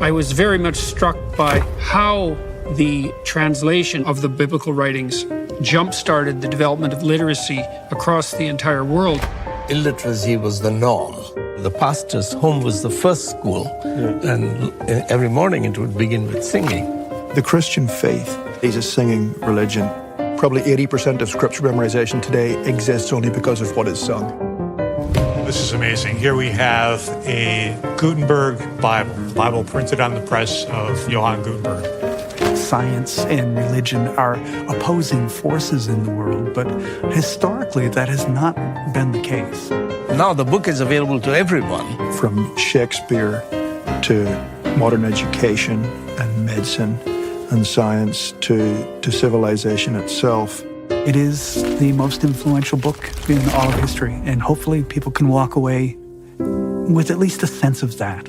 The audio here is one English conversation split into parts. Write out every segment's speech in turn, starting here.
I was very much struck by how the translation of the biblical writings jump-started the development of literacy across the entire world. Illiteracy was the norm. The pastor's home was the first school, and every morning it would begin with singing. The Christian faith is a singing religion. Probably 80% of scripture memorization today exists only because of what is sung. This is amazing. Here we have a Gutenberg Bible printed on the press of Johann Gutenberg. Science and religion are opposing forces in the world, but historically that has not been the case. Now the book is available to everyone. From Shakespeare to modern education and medicine and science to civilization itself. It is the most influential book in all of history, and hopefully people can walk away with at least a sense of that.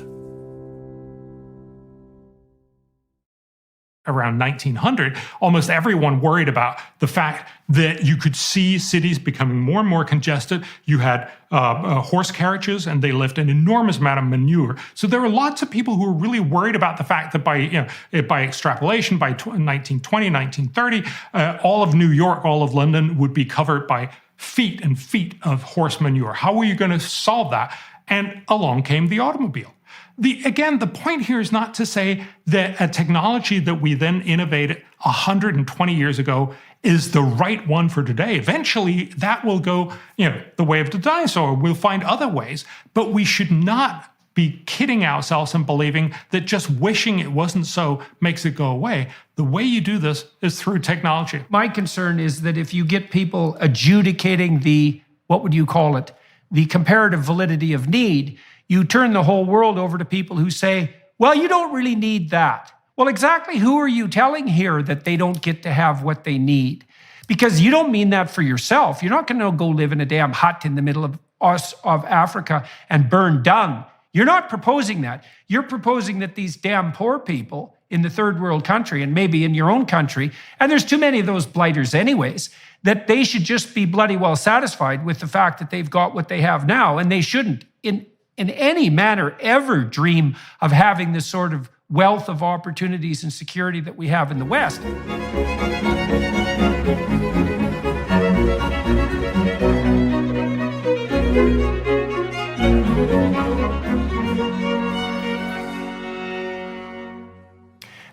Around 1900, almost everyone worried about the fact that you could see cities becoming more and more congested. You had horse carriages, and they left an enormous amount of manure. So there were lots of people who were really worried about the fact that by extrapolation, by 1920, 1930, all of New York, all of London would be covered by feet and feet of horse manure. How were you going to solve that? And along came the automobile. Again, the point here is not to say that a technology that we then innovated 120 years ago is the right one for today. Eventually, that will go, the way of the dinosaur. We'll find other ways, but we should not be kidding ourselves and believing that just wishing it wasn't so makes it go away. The way you do this is through technology. My concern is that if you get people adjudicating the comparative validity of need, you turn the whole world over to people who say, well, you don't really need that. Well, exactly who are you telling here that they don't get to have what they need? Because you don't mean that for yourself. You're not going to go live in a damn hut in the middle of Africa and burn dung. You're not proposing that. You're proposing that these damn poor people in the third world country, and maybe in your own country, and there's too many of those blighters anyways, that they should just be bloody well satisfied with the fact that they've got what they have now, and they shouldn't in any manner ever dream of having this sort of wealth of opportunities and security that we have in the West.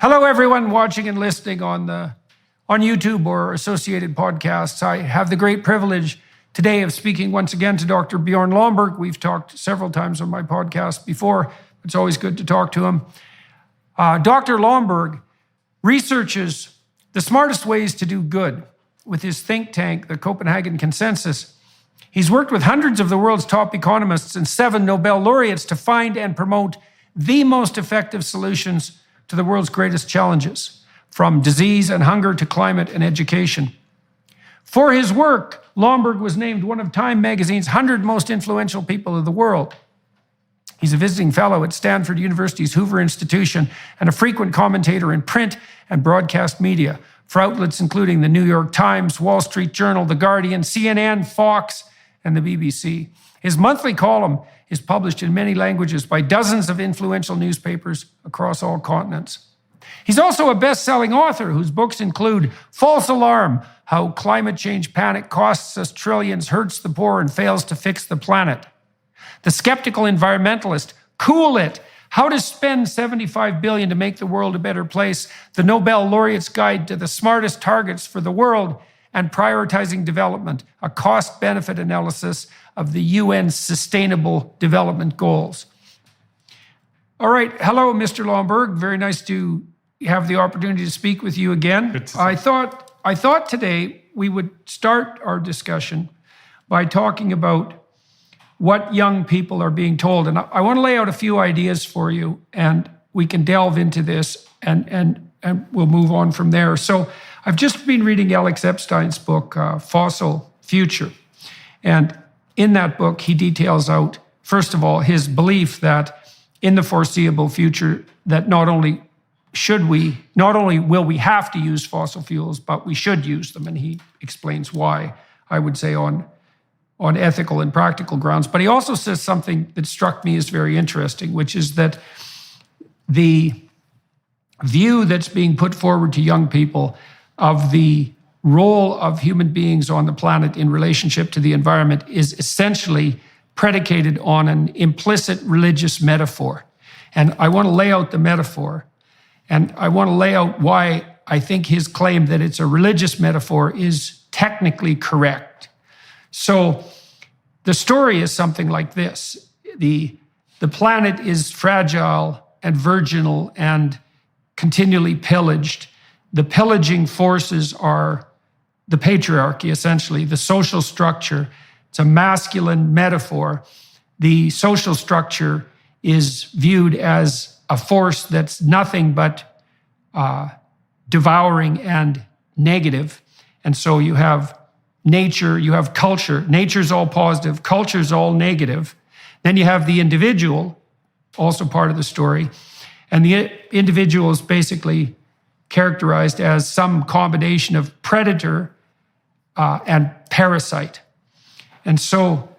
Hello, everyone watching and listening on YouTube or associated podcasts. I have the great privilege today of speaking once again to Dr. Bjørn Lomborg. We've talked several times on my podcast before. It's always good to talk to him. Dr. Lomborg researches the smartest ways to do good with his think tank, the Copenhagen Consensus. He's worked with hundreds of the world's top economists and 7 Nobel laureates to find and promote the most effective solutions to the world's greatest challenges, from disease and hunger to climate and education. For his work, Lomborg was named one of Time magazine's 100 most influential people of the world. He's a visiting fellow at Stanford University's Hoover Institution and a frequent commentator in print and broadcast media for outlets including the New York Times, Wall Street Journal, The Guardian, CNN, Fox, and the BBC. His monthly column is published in many languages by dozens of influential newspapers across all continents. He's also a best-selling author whose books include False Alarm: How Climate Change Panic Costs Us Trillions, Hurts the Poor, and Fails to Fix the Planet. The Skeptical Environmentalist: Cool It: How to Spend $75 billion to Make the World a Better Place, the Nobel Laureate's Guide to the Smartest Targets for the World, and Prioritizing Development, a cost-benefit analysis of the UN's Sustainable Development Goals. All right. Hello, Mr. Lomborg. Very nice to have the opportunity to speak with you again. I thought today we would start our discussion by talking about what young people are being told. And I want to lay out a few ideas for you, and we can delve into this and we'll move on from there. So I've just been reading Alex Epstein's book, Fossil Future. And in that book, he details out, first of all, his belief that in the foreseeable future, that not only will we have to use fossil fuels, but we should use them. And he explains why, I would say, on ethical and practical grounds. But he also says something that struck me as very interesting, which is that the view that's being put forward to young people of the role of human beings on the planet in relationship to the environment is essentially predicated on an implicit religious metaphor. And I want to lay out the metaphor, and I want to lay out why I think his claim that it's a religious metaphor is technically correct. So the story is something like this. The planet is fragile and virginal and continually pillaged. The pillaging forces are the patriarchy, essentially, the social structure. It's a masculine metaphor. The social structure is viewed as a force that's nothing but devouring and negative. And so you have nature, you have culture. Nature's all positive, culture's all negative. Then you have the individual, also part of the story. And the individual is basically characterized as some combination of predator and parasite. And so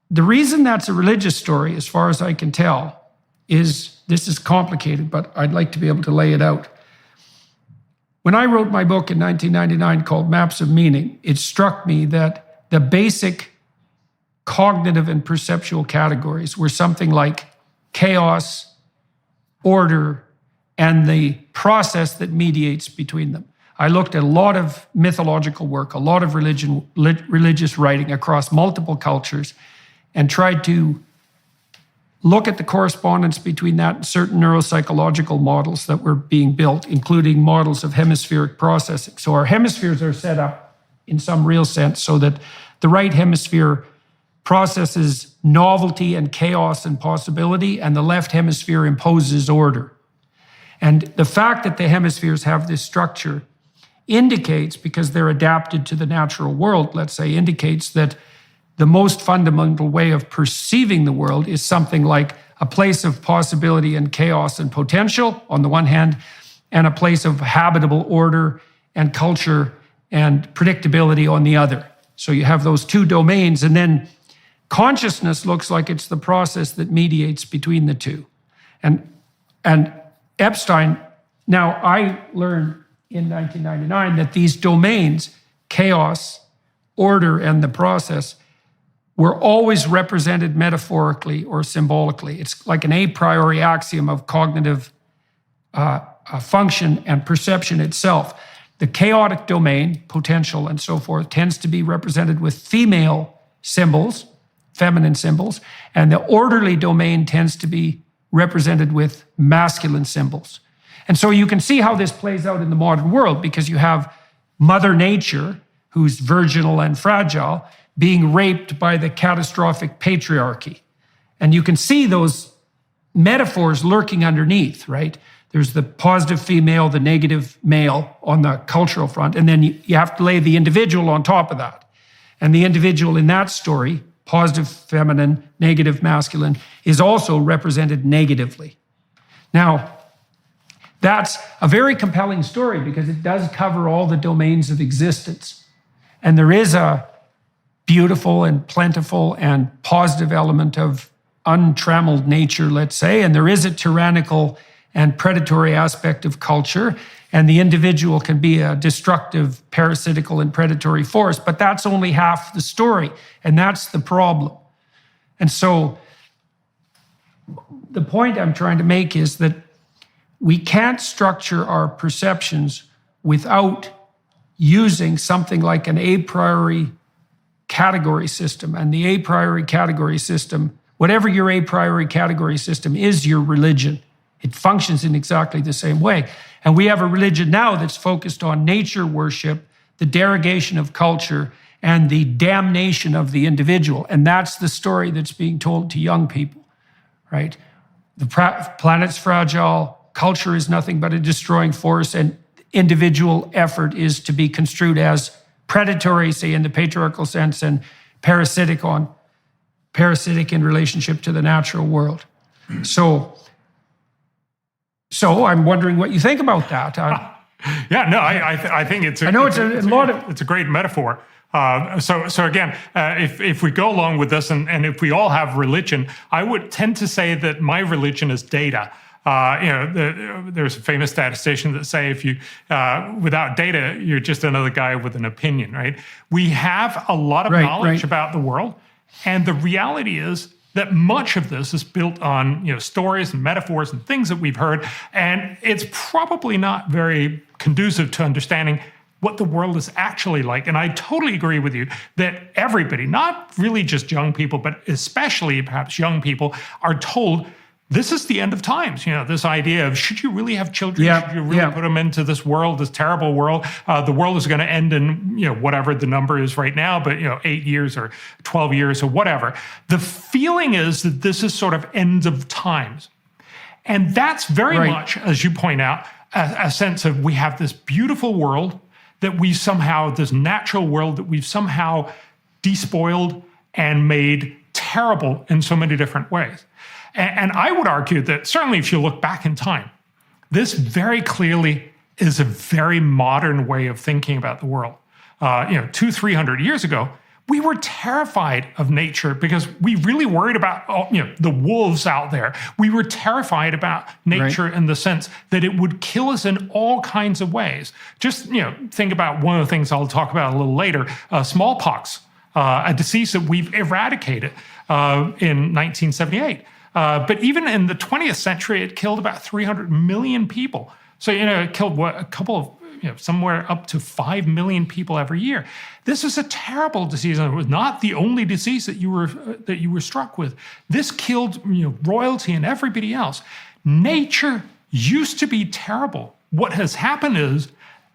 the reason that's a religious story, as far as I can tell, is this is complicated, but I'd like to be able to lay it out. When I wrote my book in 1999 called Maps of Meaning, it struck me that the basic cognitive and perceptual categories were something like chaos, order, and the process that mediates between them. I looked at a lot of mythological work, a lot of religious writing across multiple cultures, and tried to look at the correspondence between that and certain neuropsychological models that were being built, including models of hemispheric processing. So our hemispheres are set up in some real sense so that the right hemisphere processes novelty and chaos and possibility, and the left hemisphere imposes order. And the fact that the hemispheres have this structure indicates, because they're adapted to the natural world, let's say, indicates that the most fundamental way of perceiving the world is something like a place of possibility and chaos and potential on the one hand, and a place of habitable order and culture and predictability on the other. So you have those two domains, and then consciousness looks like it's the process that mediates between the two. And Epstein, now I learned in 1999 that these domains, chaos, order, and the process, were always represented metaphorically or symbolically. It's like an a priori axiom of cognitive function and perception itself. The chaotic domain, potential and so forth, tends to be represented with female symbols, feminine symbols, and the orderly domain tends to be represented with masculine symbols. And so you can see how this plays out in the modern world, because you have Mother Nature, who's virginal and fragile, being raped by the catastrophic patriarchy. And you can see those metaphors lurking underneath, right? There's the positive female, the negative male on the cultural front, and then you have to lay the individual on top of that. And the individual in that story, positive feminine, negative masculine, is also represented negatively. Now, that's a very compelling story because it does cover all the domains of existence. And there is a beautiful and plentiful and positive element of untrammeled nature, let's say, and there is a tyrannical and predatory aspect of culture, and the individual can be a destructive, parasitical, and predatory force, but that's only half the story, and that's the problem. And so the point I'm trying to make is that we can't structure our perceptions without using something like an a priori category system. And the a priori category system, whatever your a priori category system is, your religion. It functions in exactly the same way. And we have a religion now that's focused on nature worship, the derogation of culture, and the damnation of the individual. And that's the story that's being told to young people, right? The planet's fragile, culture is nothing but a destroying force, and individual effort is to be construed as predatory, say in the patriarchal sense, and parasitic in relationship to the natural world. So I'm wondering what you think about that. I think it's a great metaphor. So again, if we go along with this, and if we all have religion, I would tend to say that my religion is data. There's a famous statistician that say if you, without data, you're just another guy with an opinion, right? We have a lot of knowledge about the world, and the reality is that much of this is built on stories and metaphors and things that we've heard, and it's probably not very conducive to understanding what the world is actually like. And I totally agree with you that everybody, not really just young people, but especially perhaps young people, are told this is the end of times. This idea of should you really have children? Should you really put them into this world, this terrible world? The world is going to end in whatever the number is right now, but 8 years or 12 years or whatever. The feeling is that this is sort of end of times. And that's very much, as you point out, a sense of we have this beautiful world that we somehow, this natural world that we've somehow despoiled and made terrible in so many different ways. And I would argue that certainly if you look back in time, this very clearly is a very modern way of thinking about the world. 200-300 years ago, we were terrified of nature because we really worried about the wolves out there. We were terrified about nature in the sense that it would kill us in all kinds of ways. Just think about one of the things I'll talk about a little later, smallpox, a disease that we've eradicated in 1978. But even in the 20th century, it killed about 300 million people. So, it killed a couple of, somewhere up to 5 million people every year. This is a terrible disease, and it was not the only disease that you were struck with. This killed royalty and everybody else. Nature used to be terrible. What has happened is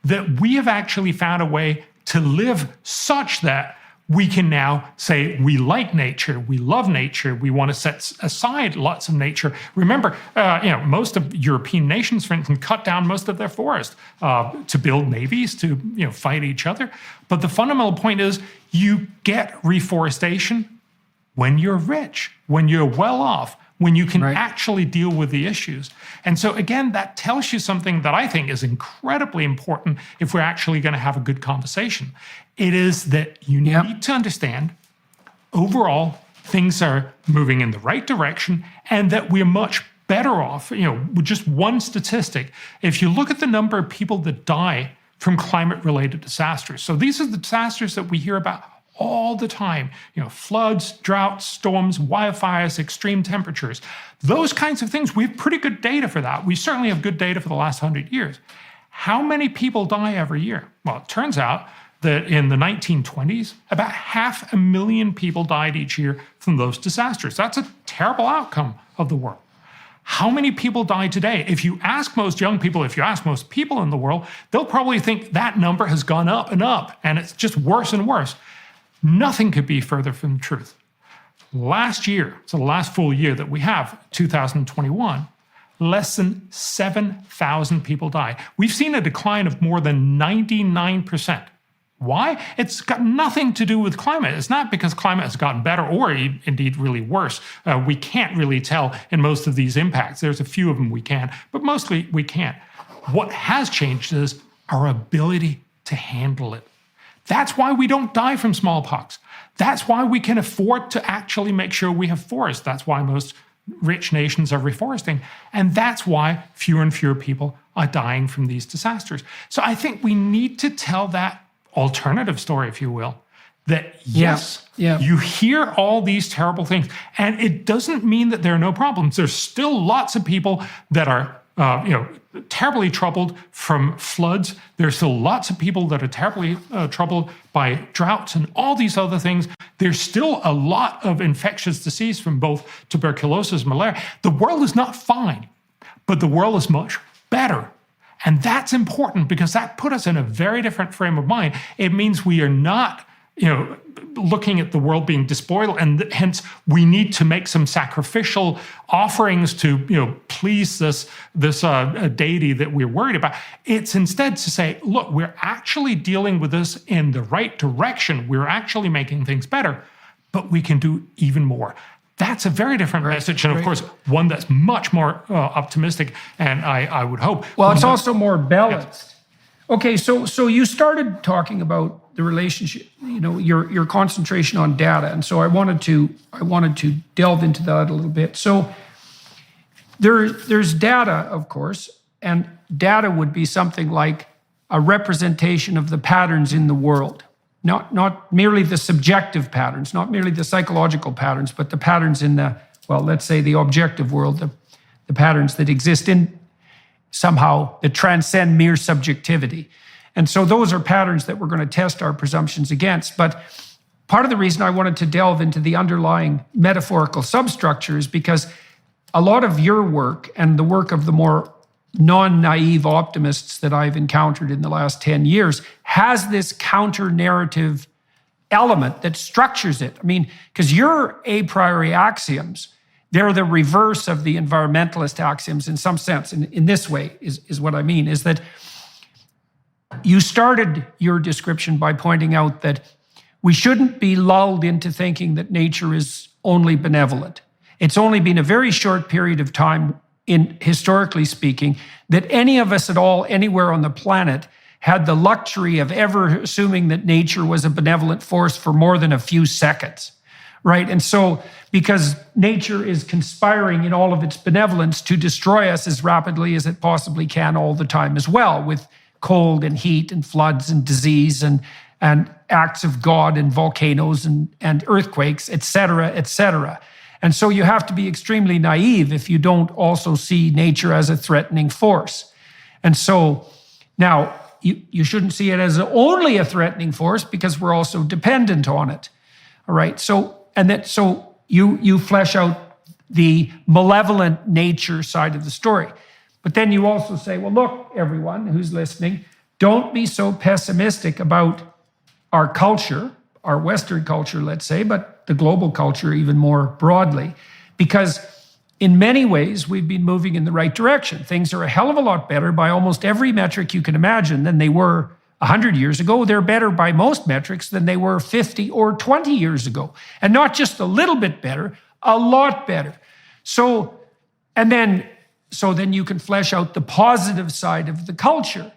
that we have actually found a way to live such that we can now say we like nature, we love nature, we want to set aside lots of nature. Remember, most of European nations, for instance, cut down most of their forest to build navies, to fight each other. But the fundamental point is you get reforestation when you're rich, when you're well off, when you can actually deal with the issues. And so again, that tells you something that I think is incredibly important if we're actually going to have a good conversation. It is that you need to understand overall things are moving in the right direction and that we're much better off, with just one statistic. If you look at the number of people that die from climate-related disasters, so these are the disasters that we hear about all the time, floods, droughts, storms, wildfires, extreme temperatures, those kinds of things. We have pretty good data for that. We certainly have good data for the last 100 years. How many people die every year? Well, it turns out that in the 1920s, about 500,000 people died each year from those disasters. That's a terrible outcome of the world. How many people die today? If you ask most young people, if you ask most people in the world, they'll probably think that number has gone up, and it's just worse and worse. Nothing could be further from the truth. Last year, so the last full year that we have, 2021, less than 7,000 people died. We've seen a decline of more than 99%. Why? It's got nothing to do with climate. It's not because climate has gotten better or indeed really worse. We can't really tell in most of these impacts. There's a few of them we can, but mostly we can't. What has changed is our ability to handle it. That's why we don't die from smallpox. That's why we can afford to actually make sure we have forests. That's why most rich nations are reforesting. And that's why fewer and fewer people are dying from these disasters. So I think we need to tell that alternative story, if you will, that yes, you hear all these terrible things, and it doesn't mean that there are no problems. There's still lots of people that are terribly troubled from floods. There's still lots of people that are terribly troubled by droughts and all these other things. There's still a lot of infectious disease from both tuberculosis and malaria. The world is not fine, but the world is much better. And that's important because that put us in a very different frame of mind. It means we are not, looking at the world being despoiled, and hence we need to make some sacrificial offerings to, please this deity that we're worried about. It's instead to say, look, we're actually dealing with this in the right direction. We're actually making things better, but we can do even more. That's a very different message, and of course, one that's much more optimistic, and I would hope. Well, it's also more balanced. Yes. Okay, so you started talking about the relationship, your concentration on data, and so I wanted to delve into that a little bit. So there's data, of course, and data would be something like a representation of the patterns in the world. Not merely the subjective patterns, not merely the psychological patterns, but the patterns in the, well, let's say the objective world, the patterns that exist in somehow that transcend mere subjectivity. And so those are patterns that we're going to test our presumptions against. But part of the reason I wanted to delve into the underlying metaphorical substructure is because a lot of your work and the work of the more non-naive optimists that I've encountered in the last 10 years has this counter-narrative element that structures it. I mean, because your a priori axioms, they're the reverse of the environmentalist axioms in some sense. In this way is what I mean, is that you started your description by pointing out that we shouldn't be lulled into thinking that nature is only benevolent. It's only been a very short period of time, historically speaking, that any of us at all, anywhere on the planet, had the luxury of ever assuming that nature was a benevolent force for more than a few seconds, right? And so, because nature is conspiring in all of its benevolence to destroy us as rapidly as it possibly can all the time as well, with cold and heat and floods and disease and acts of God and volcanoes and earthquakes, et cetera, et cetera. And so you have to be extremely naive if you don't also see nature as a threatening force. And so now you shouldn't see it as only a threatening force because we're also dependent on it. All right. So you flesh out the malevolent nature side of the story. But then you also say, well, look, everyone who's listening, don't be so pessimistic about our culture, our Western culture, let's say, but the global culture even more broadly, because in many ways we've been moving in the right direction. Things are a hell of a lot better by almost every metric you can imagine than they were 100 years ago. They're better by most metrics than they were 50 or 20 years ago. And not just a little bit better, a lot better. So then you can flesh out the positive side of the culture.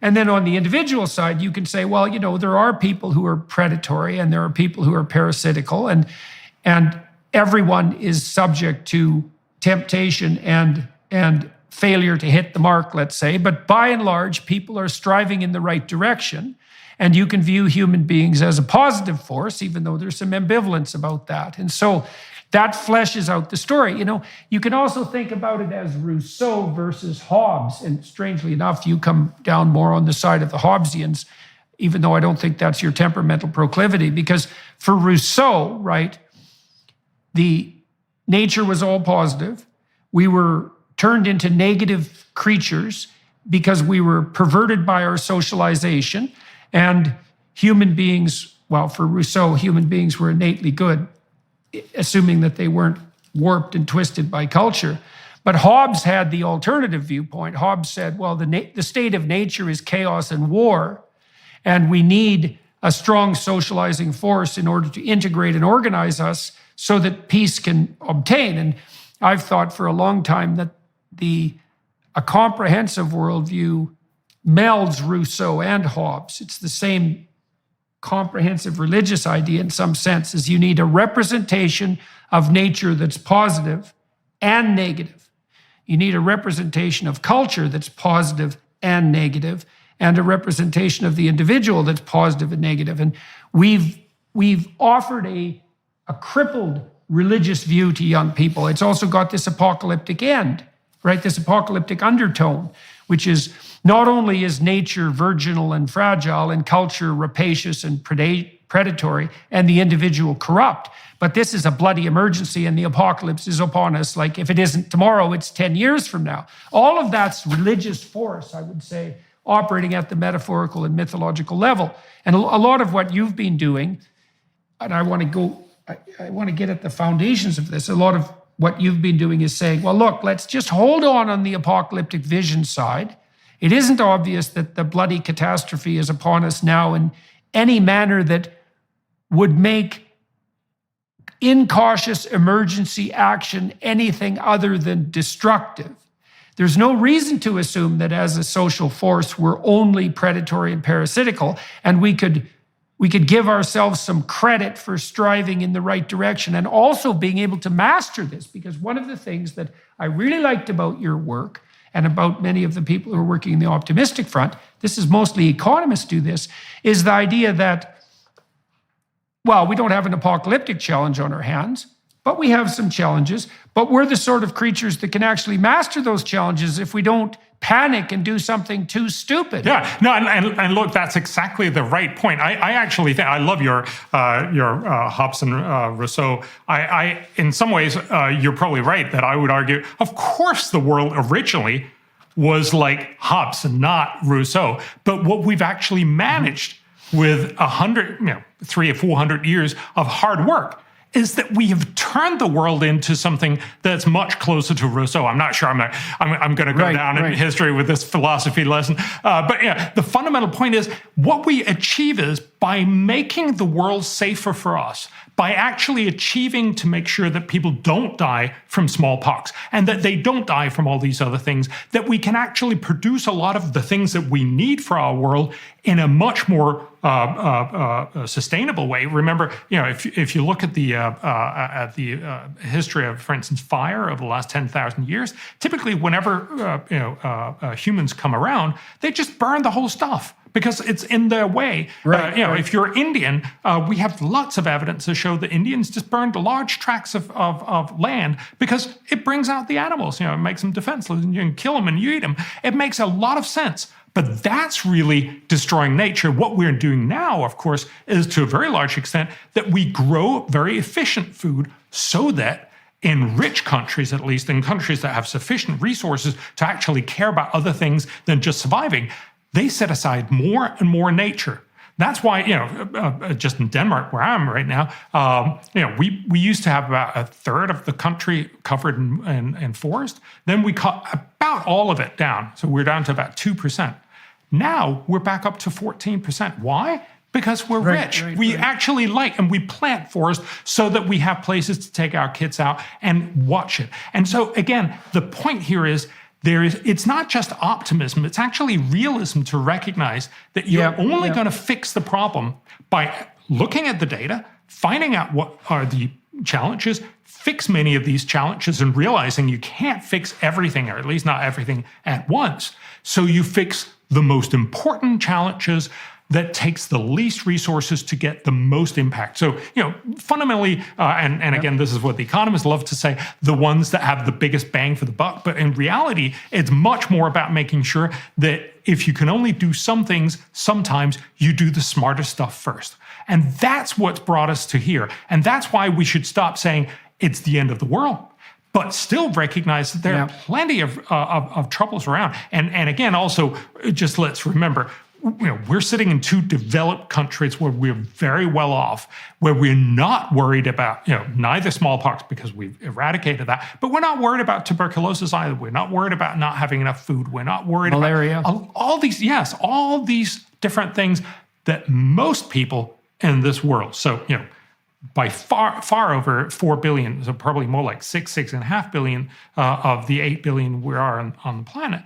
And then on the individual side, you can say, well, there are people who are predatory and there are people who are parasitical, and everyone is subject to temptation and failure to hit the mark, let's say. But by and large, people are striving in the right direction. And you can view human beings as a positive force, even though there's some ambivalence about that. And so that fleshes out the story. You can also think about it as Rousseau versus Hobbes. And strangely enough, you come down more on the side of the Hobbesians, even though I don't think that's your temperamental proclivity. Because for Rousseau, right, the nature was all positive. We were turned into negative creatures because we were perverted by our socialization. And human beings, well, for Rousseau, human beings were innately good, assuming that they weren't warped and twisted by culture. But Hobbes had the alternative viewpoint. Hobbes said, well, the state of nature is chaos and war, and we need a strong socializing force in order to integrate and organize us so that peace can obtain. And I've thought for a long time that a comprehensive worldview melds Rousseau and Hobbes. It's the same comprehensive religious idea in some sense, is you need a representation of nature that's positive and negative. You need a representation of culture that's positive and negative, and a representation of the individual that's positive and negative. And we've offered a crippled religious view to young people. It's also got this apocalyptic end, right? This apocalyptic undertone, which is not only is nature virginal and fragile and culture rapacious and predatory and the individual corrupt, but this is a bloody emergency and the apocalypse is upon us. Like if it isn't tomorrow, it's 10 years from now. All of that's religious force, I would say, operating at the metaphorical and mythological level. And a lot of what you've been doing, and I want to get at the foundations of this, a lot of what you've been doing is saying, well, look, let's just hold on the apocalyptic vision side. It isn't obvious that the bloody catastrophe is upon us now in any manner that would make incautious emergency action anything other than destructive. There's no reason to assume that as a social force, we're only predatory and parasitical, and we could we could give ourselves some credit for striving in the right direction and also being able to master this. Because one of the things that I really liked about your work and about many of the people who are working in the optimistic front, this is mostly economists do this, is the idea that, well, we don't have an apocalyptic challenge on our hands, but we have some challenges, but we're the sort of creatures that can actually master those challenges if we don't panic and do something too stupid. Yeah, no, and look, that's exactly the right point. I actually think I love your Hobbes and Rousseau. I in some ways, you're probably right that I would argue, of course, the world originally was like Hobbes and not Rousseau. But what we've actually managed with 300 or 400 years of hard work is that we have turned the world into something that's much closer to Rousseau. I'm not sure I'm going to go down in history with this philosophy lesson. But yeah, the fundamental point is what we achieve is by making the world safer for us, by actually achieving to make sure that people don't die from smallpox and that they don't die from all these other things, that we can actually produce a lot of the things that we need for our world in a much more sustainable way. Remember, if you look at the history of, for instance, fire over the last 10,000 years, typically whenever humans come around, they just burn the whole stuff because it's in their way. If you're Indian, we have lots of evidence to show that Indians just burned large tracts of land because it brings out the animals. It makes them defenseless, and you can kill them and you eat them. It makes a lot of sense. But that's really destroying nature. What we're doing now, of course, is to a very large extent that we grow very efficient food so that in rich countries, at least in countries that have sufficient resources to actually care about other things than just surviving, they set aside more and more nature. That's why, just in Denmark, where I am right now, we used to have about a third of the country covered in forest. Then we cut about all of it down. So we're down to about 2%. Now we're back up to 14%. Why? Because we're rich. We actually and we plant forest so that we have places to take our kids out and watch it. And so again, the point here is, it's not just optimism, it's actually realism to recognize that you're only going to fix the problem by looking at the data, finding out what are the challenges, fix many of these challenges, and realizing you can't fix everything, or at least not everything at once. So you fix the most important challenges that takes the least resources to get the most impact. So, fundamentally, and again, this is what the economists love to say, the ones that have the biggest bang for the buck. But in reality, it's much more about making sure that if you can only do some things, sometimes you do the smarter stuff first. And that's what's brought us to here. And that's why we should stop saying it's the end of the world, but still recognize that there are plenty of troubles around. And again, also, just let's remember, we're sitting in two developed countries where we're very well off, where we're not worried about, neither smallpox because we've eradicated that, but we're not worried about tuberculosis either. We're not worried about not having enough food. We're not worried about all these different things that most people in this world, so, by far over 4 billion, so probably more like 6.5 billion of the 8 billion we are on the planet,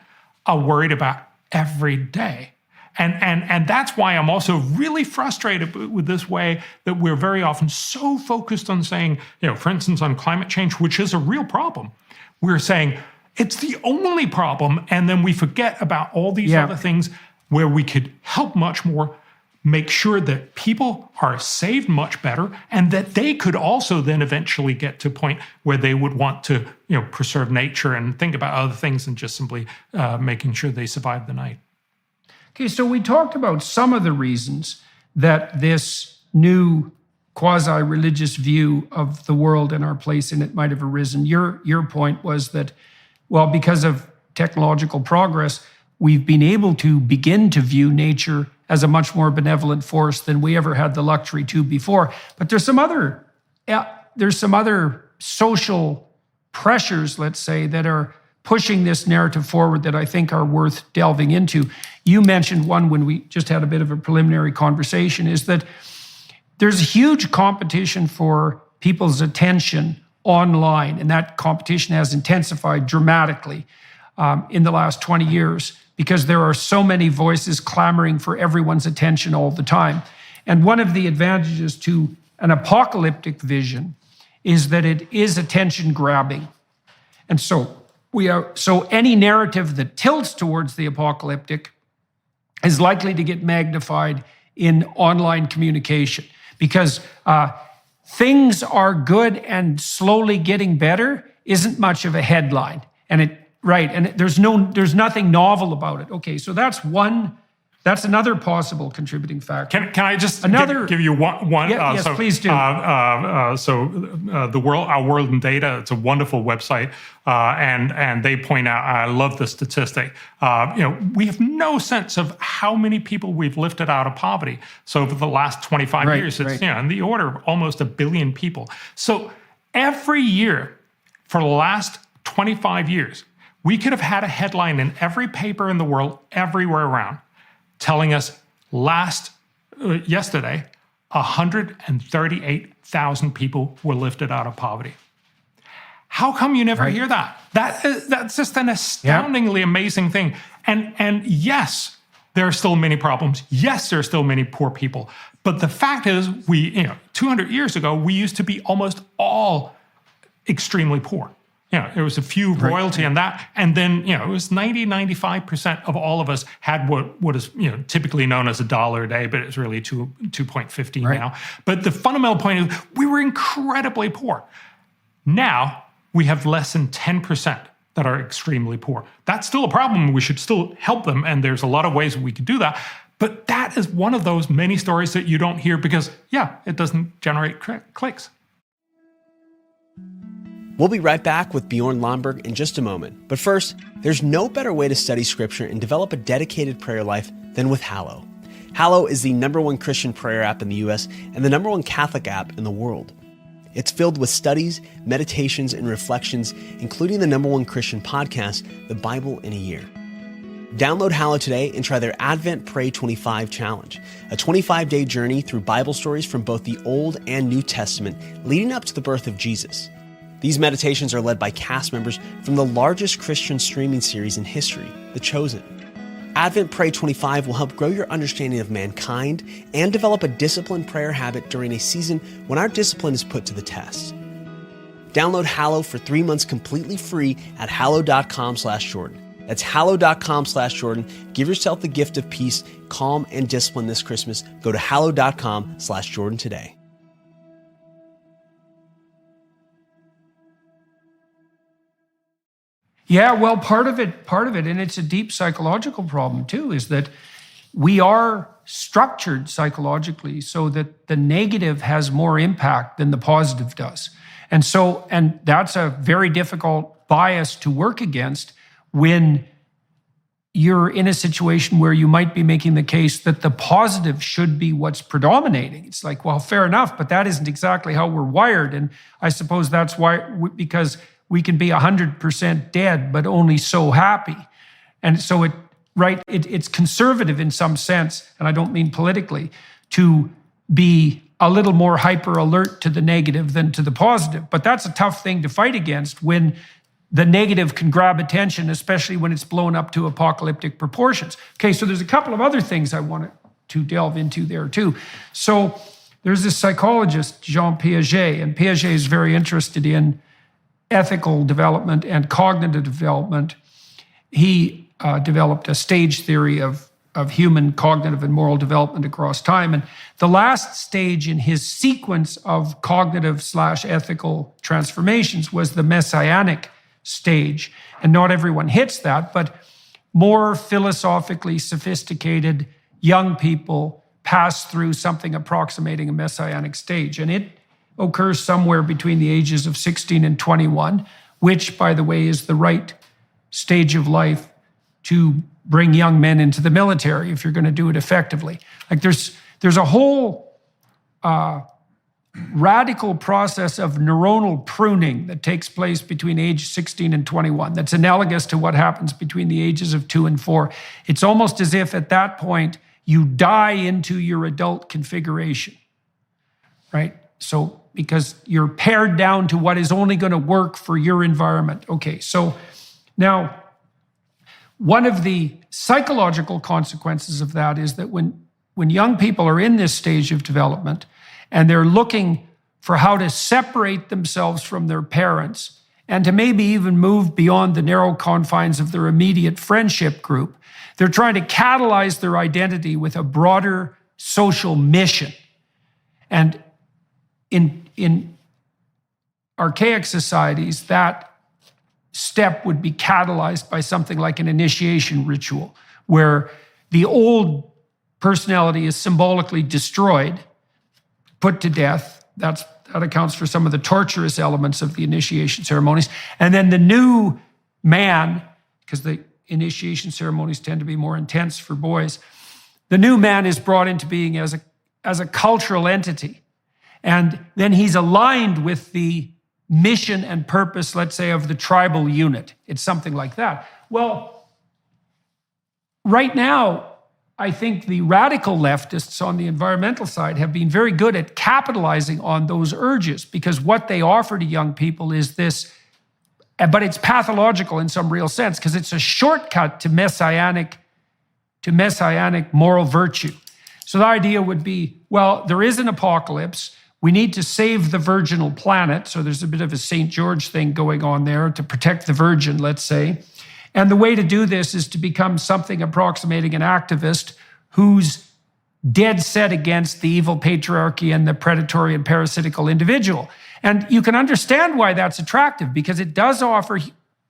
are worried about every day. And that's why I'm also really frustrated with this way that we're very often so focused on saying, for instance, on climate change, which is a real problem. We're saying it's the only problem, and then we forget about all these other things where we could help much more, make sure that people are saved much better, and that they could also then eventually get to a point where they would want to, preserve nature and think about other things than just simply making sure they survive the night. Okay, so we talked about some of the reasons that this new quasi-religious view of the world and our place in it might have arisen. Your point was that, well, because of technological progress, we've been able to begin to view nature as a much more benevolent force than we ever had the luxury to before. But there's some other social pressures, let's say, that are pushing this narrative forward that I think are worth delving into. You mentioned one when we just had a bit of a preliminary conversation, is that there's huge competition for people's attention online, and that competition has intensified dramatically in the last 20 years because there are so many voices clamoring for everyone's attention all the time. And one of the advantages to an apocalyptic vision is that it is attention grabbing. And so any narrative that tilts towards the apocalyptic is likely to get magnified in online communication, because things are good and slowly getting better isn't much of a headline. And there's nothing novel about it. Okay, so that's another possible contributing factor. Can I just give you one? Yes, please do. Our World in Data, it's a wonderful website, and they point out, I love the statistic. We have no sense of how many people we've lifted out of poverty. So over the last 25 years, it's in the order of almost 1 billion people. So every year for the last 25 years, we could have had a headline in every paper in the world, everywhere around, telling us yesterday, 138,000 people were lifted out of poverty. How come you never hear that? That's just an astoundingly amazing thing. And yes, there are still many problems. Yes, there are still many poor people. But the fact is, 200 years ago, we used to be almost all extremely poor. There was a few royalty and that, and then, it was 95% of all of us had what is, typically known as $1 a day, but it's really $2.50 now. But the fundamental point is we were incredibly poor. Now we have less than 10% that are extremely poor. That's still a problem. We should still help them, and there's a lot of ways we could do that. But that is one of those many stories that you don't hear because, it doesn't generate clicks. We'll be right back with Bjørn Lomborg in just a moment. But first, there's no better way to study Scripture and develop a dedicated prayer life than with Hallow. Hallow is the #1 Christian prayer app in the US and the #1 Catholic app in the world. It's filled with studies, meditations, and reflections, including the #1 Christian podcast, The Bible in a Year. Download Hallow today and try their Advent Pray 25 challenge, a 25-day journey through Bible stories from both the Old and New Testament leading up to the birth of Jesus. These meditations are led by cast members from the largest Christian streaming series in history, The Chosen. Advent Pray 25 will help grow your understanding of mankind and develop a disciplined prayer habit during a season when our discipline is put to the test. Download Hallow for 3 months completely free at hallow.com/Jordan. That's hallow.com/Jordan. Give yourself the gift of peace, calm, and discipline this Christmas. Go to hallow.com/Jordan today. Yeah, well, part of it, and it's a deep psychological problem too, is that we are structured psychologically so that the negative has more impact than the positive does. And that's a very difficult bias to work against when you're in a situation where you might be making the case that the positive should be what's predominating. It's like, well, fair enough, but that isn't exactly how we're wired. And I suppose that's why, because we can be 100% dead, but only so happy. And so it's conservative in some sense, and I don't mean politically, to be a little more hyper alert to the negative than to the positive. But that's a tough thing to fight against when the negative can grab attention, especially when it's blown up to apocalyptic proportions. Okay, so there's a couple of other things I wanted to delve into there too. So there's this psychologist, Jean Piaget, and Piaget is very interested in ethical development and cognitive development. He developed a stage theory of human cognitive and moral development across time. And the last stage in his sequence of cognitive/ethical transformations was the messianic stage. And not everyone hits that, but more philosophically sophisticated young people pass through something approximating a messianic stage. And it occurs somewhere between the ages of 16 and 21, which, by the way, is the right stage of life to bring young men into the military if you're going to do it effectively. Like there's a whole radical process of neuronal pruning that takes place between age 16 and 21 that's analogous to what happens between the ages of 2 and 4. It's almost as if at that point you die into your adult configuration, right? So because you're pared down to what is only going to work for your environment. Okay, so now one of the psychological consequences of that is that when when young people are in this stage of development and they're looking for how to separate themselves from their parents and to maybe even move beyond the narrow confines of their immediate friendship group, they're trying to catalyze their identity with a broader social mission. And in archaic societies, that step would be catalyzed by something like an initiation ritual, where the old personality is symbolically destroyed, put to death. That accounts for some of the torturous elements of the initiation ceremonies. And then the new man, because the initiation ceremonies tend to be more intense for boys, the new man is brought into being as a cultural entity. And then he's aligned with the mission and purpose, let's say, of the tribal unit. It's something like that. Well, right now, I think the radical leftists on the environmental side have been very good at capitalizing on those urges, because what they offer to young people is this, but it's pathological in some real sense, because it's a shortcut to messianic moral virtue. So the idea would be, well, there is an apocalypse. We need to save the virginal planet. So there's a bit of a St. George thing going on there to protect the virgin, let's say. And the way to do this is to become something approximating an activist who's dead set against the evil patriarchy and the predatory and parasitical individual. And you can understand why that's attractive, because it does offer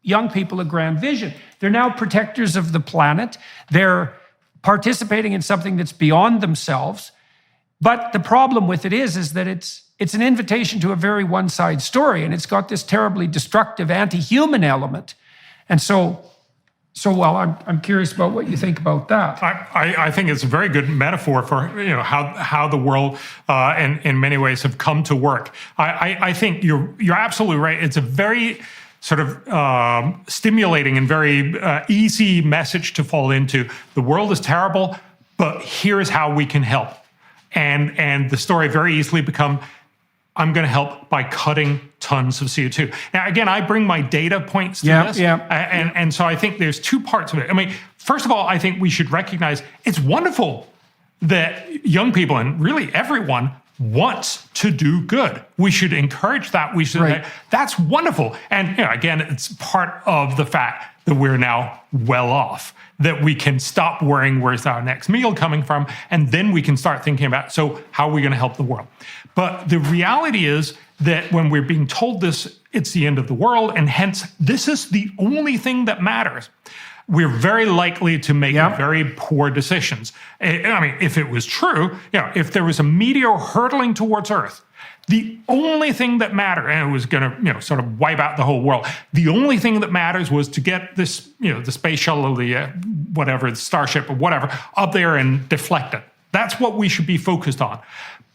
young people a grand vision. They're now protectors of the planet. They're participating in something that's beyond themselves. But the problem with it is that it's an invitation to a very one-side story, and it's got this terribly destructive anti-human element. And so well, I'm curious about what you think about that. I think it's a very good metaphor for how the world in many ways have come to work. I think you're absolutely right. It's a very sort of stimulating and very easy message to fall into. The world is terrible, but here's how we can help. And the story very easily become, I'm going to help by cutting tons of CO2. Now, again, I bring my data points to this. And so I think there's two parts of it. I mean, first of all, I think we should recognize it's wonderful that young people, and really everyone, wants to do good. We should encourage that. We should. That's wonderful. And again, it's part of the fact that we're now well off, that we can stop worrying where's our next meal coming from, and then we can start thinking about, so how are we going to help the world? But the reality is that when we're being told this, it's the end of the world, and hence this is the only thing that matters, we're very likely to make very poor decisions. I mean, if it was true, if there was a meteor hurtling towards Earth, the only thing that mattered, and it was going to, sort of wipe out the whole world. The only thing that matters was to get this, the space shuttle or the Starship or whatever, up there and deflect it. That's what we should be focused on.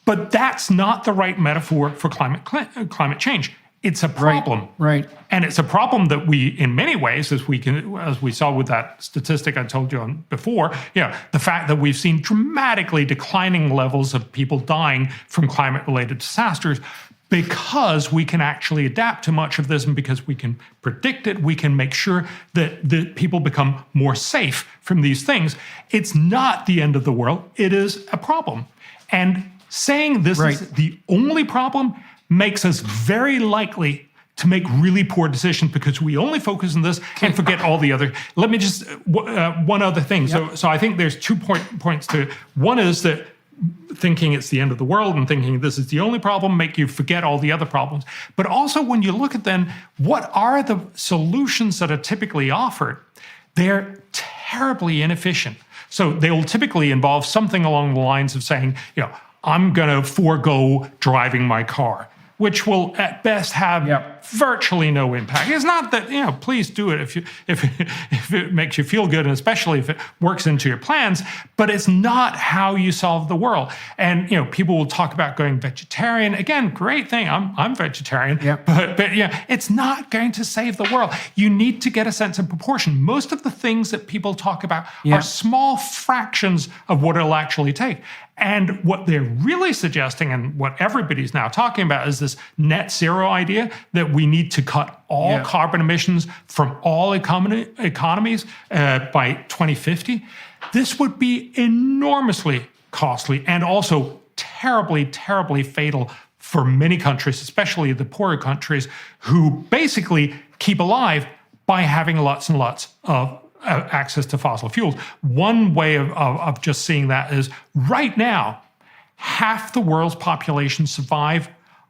But that's not the right metaphor for climate change. It's a problem, right? And it's a problem that we, in many ways, as we saw with that statistic I told you on before, the fact that we've seen dramatically declining levels of people dying from climate-related disasters, because we can actually adapt to much of this, and because we can predict it, we can make sure that the people become more safe from these things. It's not the end of the world. It is a problem, and saying this is the only problem makes us very likely to make really poor decisions, because we only focus on this and forget all the other. Let me just, one other thing. So I think there's 2 points to it. One is that thinking it's the end of the world and thinking this is the only problem make you forget all the other problems. But also when you look at then, what are the solutions that are typically offered? They're terribly inefficient. So they will typically involve something along the lines of saying, I'm going to forego driving my car, which will at best have virtually no impact. It's not that, please do it if it makes you feel good, and especially if it works into your plans, but it's not how you solve the world. And, people will talk about going vegetarian. Again, great thing. I'm vegetarian, but it's not going to save the world. You need to get a sense of proportion. Most of the things that people talk about are small fractions of what it'll actually take. And what they're really suggesting, and what everybody's now talking about, is this net zero idea that we need to cut all carbon emissions from all economies by 2050. This would be enormously costly and also terribly, terribly fatal for many countries, especially the poorer countries, who basically keep alive by having lots and lots of access to fossil fuels. One way of just seeing that is right now, half the world's population survive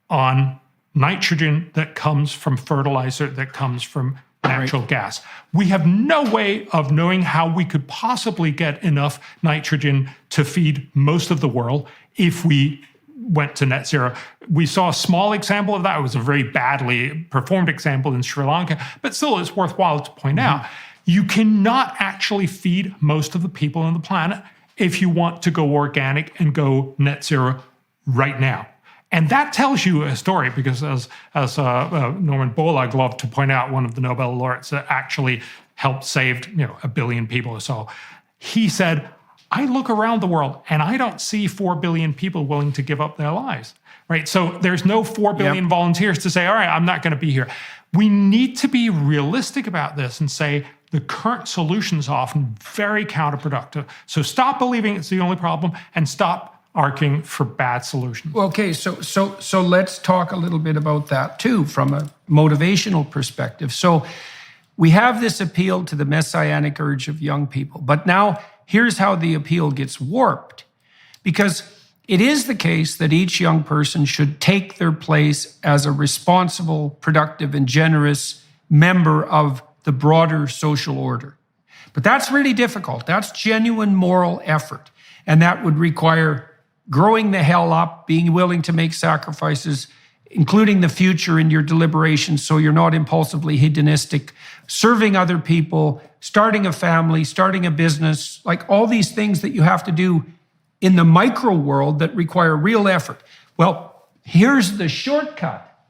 on nitrogen that comes from fertilizer, that comes from natural gas. We have no way of knowing how we could possibly get enough nitrogen to feed most of the world if we went to net zero. We saw a small example of that. It was a very badly performed example in Sri Lanka, but still it's worthwhile to point out. You cannot actually feed most of the people on the planet if you want to go organic and go net zero right now. And that tells you a story, because as Norman Borlaug loved to point out, one of the Nobel laureates that actually helped save 1 billion people or so, he said, I look around the world and I don't see 4 billion people willing to give up their lives, right? So there's no 4 billion volunteers to say, all right, I'm not going to be here. We need to be realistic about this and say the current solutions are often very counterproductive. So stop believing it's the only problem and stop arguing for bad solutions. Okay, so let's talk a little bit about that too, from a motivational perspective. So we have this appeal to the messianic urge of young people, but now here's how the appeal gets warped. Because it is the case that each young person should take their place as a responsible, productive, and generous member of the broader social order. But that's really difficult. That's genuine moral effort. And that would require growing the hell up, being willing to make sacrifices, including the future in your deliberations so you're not impulsively hedonistic, serving other people, starting a family, starting a business, like all these things that you have to do in the micro world that require real effort. Well, here's the shortcut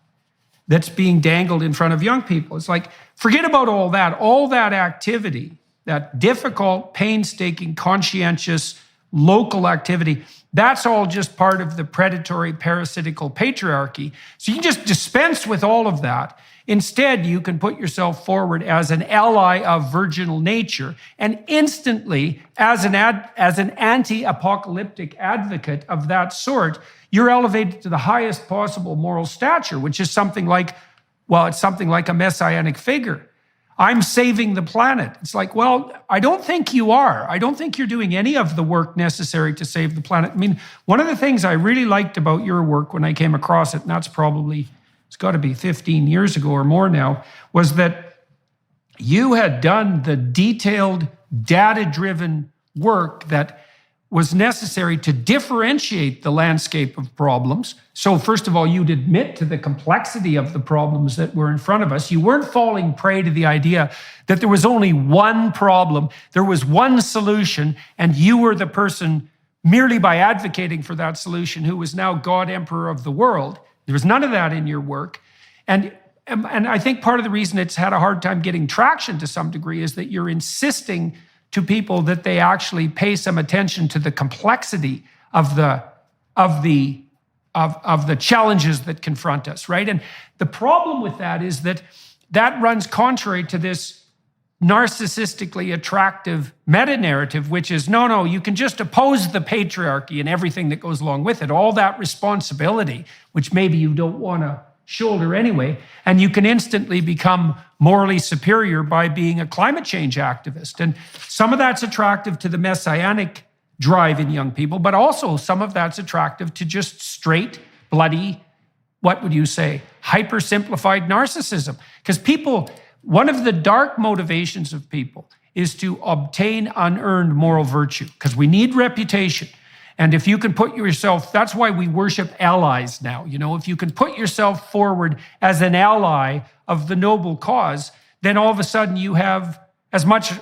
that's being dangled in front of young people. It's like, forget about all that activity, that difficult, painstaking, conscientious, local activity. That's all just part of the predatory, parasitical patriarchy. So you can just dispense with all of that. Instead, you can put yourself forward as an ally of virginal nature, and instantly, as an anti-apocalyptic advocate of that sort, you're elevated to the highest possible moral stature, which is something like, it's something like a messianic figure. I'm saving the planet. It's like, well, I don't think you are. I don't think you're doing any of the work necessary to save the planet. I mean, one of the things I really liked about your work when I came across it, and that's probably, it's got to be 15 years ago or more now, was that you had done the detailed, data-driven work that was necessary to differentiate the landscape of problems. So first of all, you'd admit to the complexity of the problems that were in front of us. You weren't falling prey to the idea that there was only one problem, there was one solution, and you were the person, merely by advocating for that solution, who was now God, Emperor of the world. There was none of that in your work. And I think part of the reason it's had a hard time getting traction to some degree is that you're insisting to people that they actually pay some attention to the complexity of the challenges that confront us, right? And the problem with that is that runs contrary to this narcissistically attractive meta-narrative, which is, no, you can just oppose the patriarchy and everything that goes along with it, all that responsibility, which maybe you don't want to shoulder anyway, and you can instantly become morally superior by being a climate change activist. And some of that's attractive to the messianic drive in young people, but also some of that's attractive to just straight, bloody, what would you say, hyper-simplified narcissism. Because people, one of the dark motivations of people is to obtain unearned moral virtue, because we need reputation. And if you can put yourself, that's why we worship allies now. If you can put yourself forward as an ally of the noble cause, then all of a sudden you have as much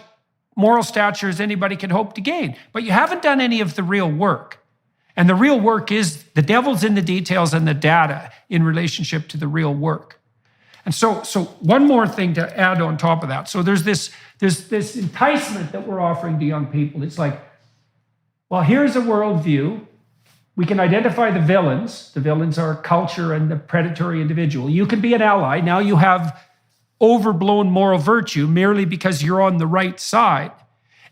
moral stature as anybody can hope to gain. But you haven't done any of the real work. And the real work is the devil's in the details and the data in relationship to the real work. And so one more thing to add on top of that. So there's this enticement that we're offering to young people. It's like, well, here's a worldview. We can identify the villains. The villains are culture and the predatory individual. You can be an ally. Now you have overblown moral virtue merely because you're on the right side.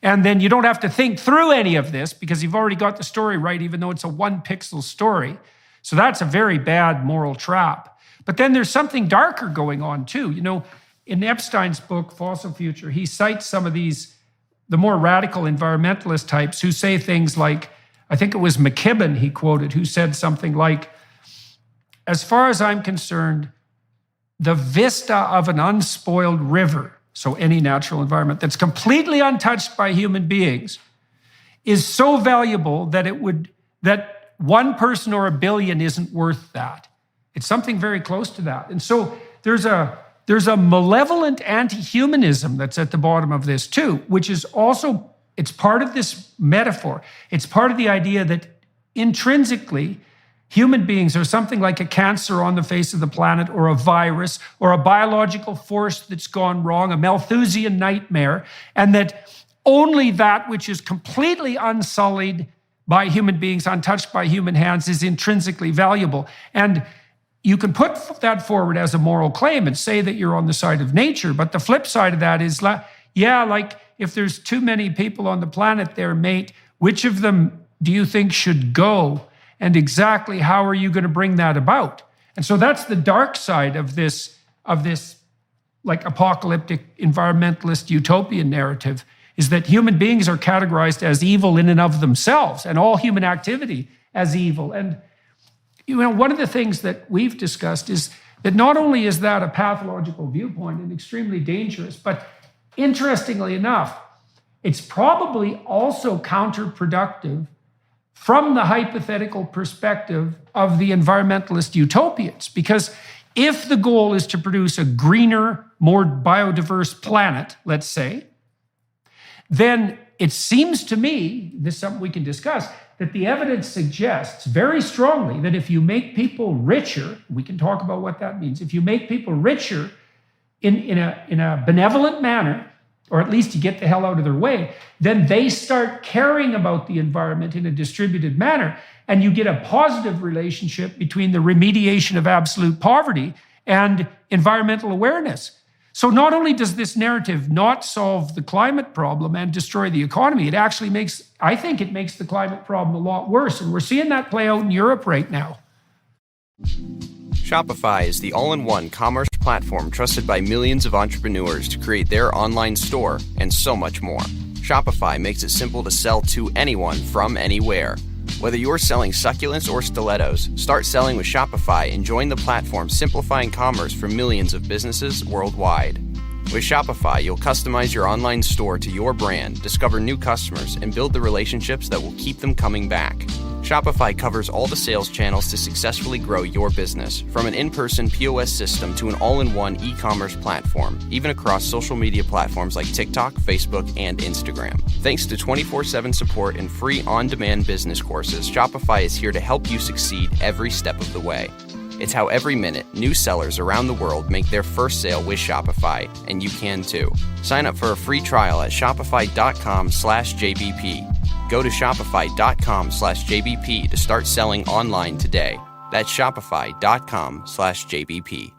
And then you don't have to think through any of this because you've already got the story right, even though it's a 1-pixel story. So that's a very bad moral trap. But then there's something darker going on too. You know, in Epstein's book, Fossil Future, he cites some of these, the more radical environmentalist types who say things like, I think it was McKibben he quoted, who said something like, as far as I'm concerned, the vista of an unspoiled river, so any natural environment that's completely untouched by human beings, is so valuable that one person or a billion isn't worth that. It's something very close to that. And so there's a malevolent anti-humanism that's at the bottom of this too, which is also, it's part of this metaphor. It's part of the idea that intrinsically, human beings are something like a cancer on the face of the planet, or a virus, or a biological force that's gone wrong, a Malthusian nightmare, and that only that which is completely unsullied by human beings, untouched by human hands, is intrinsically valuable. And you can put that forward as a moral claim and say that you're on the side of nature, but the flip side of that is, yeah, like if there's too many people on the planet there, mate, which of them do you think should go? And exactly how are you going to bring that about? And so that's the dark side of this like apocalyptic environmentalist utopian narrative, is that human beings are categorized as evil in and of themselves, and all human activity as evil. And you know, one of the things that we've discussed is that not only is that a pathological viewpoint and extremely dangerous, but interestingly enough, it's probably also counterproductive from the hypothetical perspective of the environmentalist utopians. Because if the goal is to produce a greener, more biodiverse planet, let's say, then it seems to me, this is something we can discuss, that the evidence suggests very strongly that if you make people richer, we can talk about what that means, if you make people richer in a benevolent manner, or at least you get the hell out of their way, then they start caring about the environment in a distributed manner, and you get a positive relationship between the remediation of absolute poverty and environmental awareness. So not only does this narrative not solve the climate problem and destroy the economy, it actually I think it makes the climate problem a lot worse. And we're seeing that play out in Europe right now. Shopify is the all-in-one commerce platform trusted by millions of entrepreneurs to create their online store and so much more. Shopify makes it simple to sell to anyone from anywhere. Whether you're selling succulents or stilettos, start selling with Shopify and join the platform simplifying commerce for millions of businesses worldwide. With Shopify, you'll customize your online store to your brand, discover new customers, and build the relationships that will keep them coming back. Shopify covers all the sales channels to successfully grow your business, from an in-person POS system to an all-in-one e-commerce platform, even across social media platforms like TikTok, Facebook, and Instagram. Thanks to 24/7 support and free on-demand business courses, Shopify is here to help you succeed every step of the way. It's how every minute, new sellers around the world make their first sale with Shopify, and you can too. Sign up for a free trial at shopify.com/JBP. Go to shopify.com/JBP to start selling online today. That's shopify.com/JBP.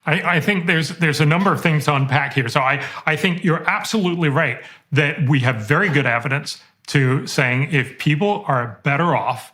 I think there's a number of things to unpack here. So I think you're absolutely right that we have very good evidence to saying if people are better off,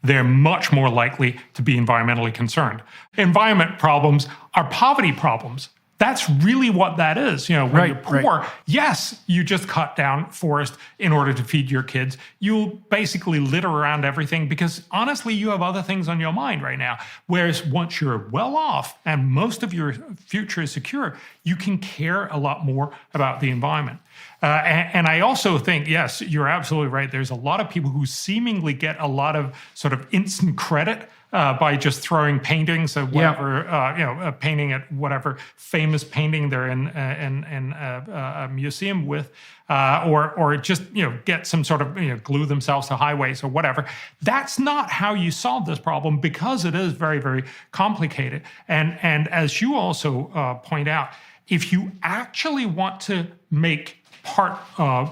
they're much more likely to be environmentally concerned. Environment problems are poverty problems. That's really what that is. You know, when you're poor, yes, you just cut down forest in order to feed your kids. You'll basically litter around everything because honestly, you have other things on your mind right now. Whereas once you're well off and most of your future is secure, you can care a lot more about the environment. And I also think, yes, you're absolutely right. There's a lot of people who seemingly get a lot of sort of instant credit by just throwing paintings of whatever, painting at whatever famous painting they're in a museum with, or just, get some sort of, glue themselves to highways or whatever. That's not how you solve this problem because it is very, very complicated. And as you also point out, if you actually want to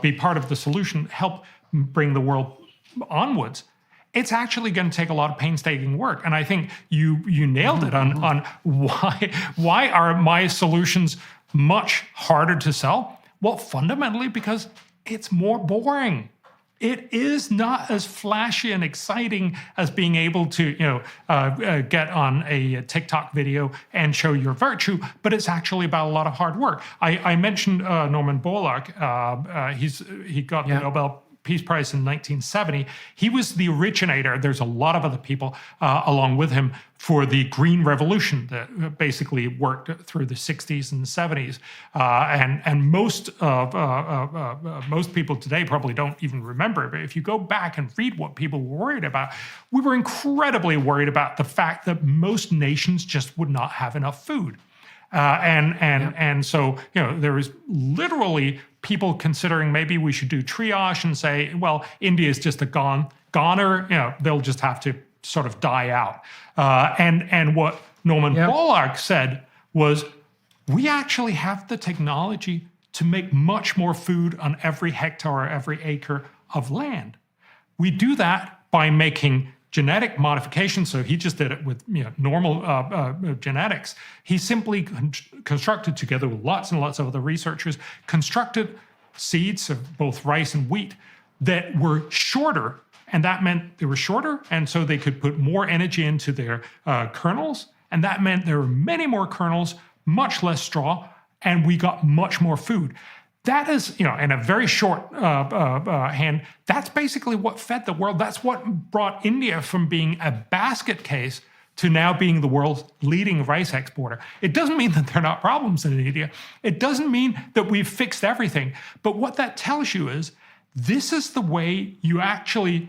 be part of the solution, help bring the world onwards, it's actually going to take a lot of painstaking work. And I think you nailed it on why are my solutions much harder to sell? Well, fundamentally because it's more boring. It is not as flashy and exciting as being able to, get on a TikTok video and show your virtue, but it's actually about a lot of hard work. I mentioned Norman Borlaug. He got the Nobel Peace Prize in 1970. He was the originator. There's a lot of other people along with him for the Green Revolution that basically worked through the 60s and 70s. And most people today probably don't even remember it. But if you go back and read what people were worried about, we were incredibly worried about the fact that most nations just would not have enough food. And so, there was literally people considering maybe we should do triage and say, well, India is just a goner, they'll just have to sort of die out. And what Norman Borlaug said was, we actually have the technology to make much more food on every hectare or every acre of land. We do that by making genetic modification. So he just did it with normal genetics. He simply constructed, together with lots and lots of other researchers, constructed seeds of both rice and wheat that were shorter. And that meant they were shorter, and so they could put more energy into their kernels. And that meant there were many more kernels, much less straw, and we got much more food. That is, in a very short hand, that's basically what fed the world. That's what brought India from being a basket case to now being the world's leading rice exporter. It doesn't mean that there are not problems in India. It doesn't mean that we've fixed everything. But what that tells you is this is the way you actually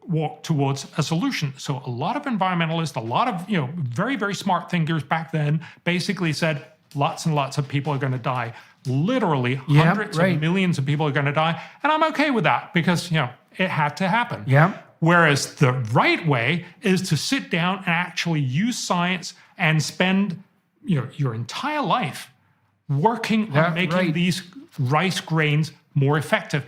walk towards a solution. So a lot of environmentalists, a lot of very, very smart thinkers back then basically said lots and lots of people are going to die. Literally hundreds of millions of people are going to die. And I'm okay with that because, it had to happen. Yeah. Whereas the right way is to sit down and actually use science and spend, your entire life working on making these rice grains more effective.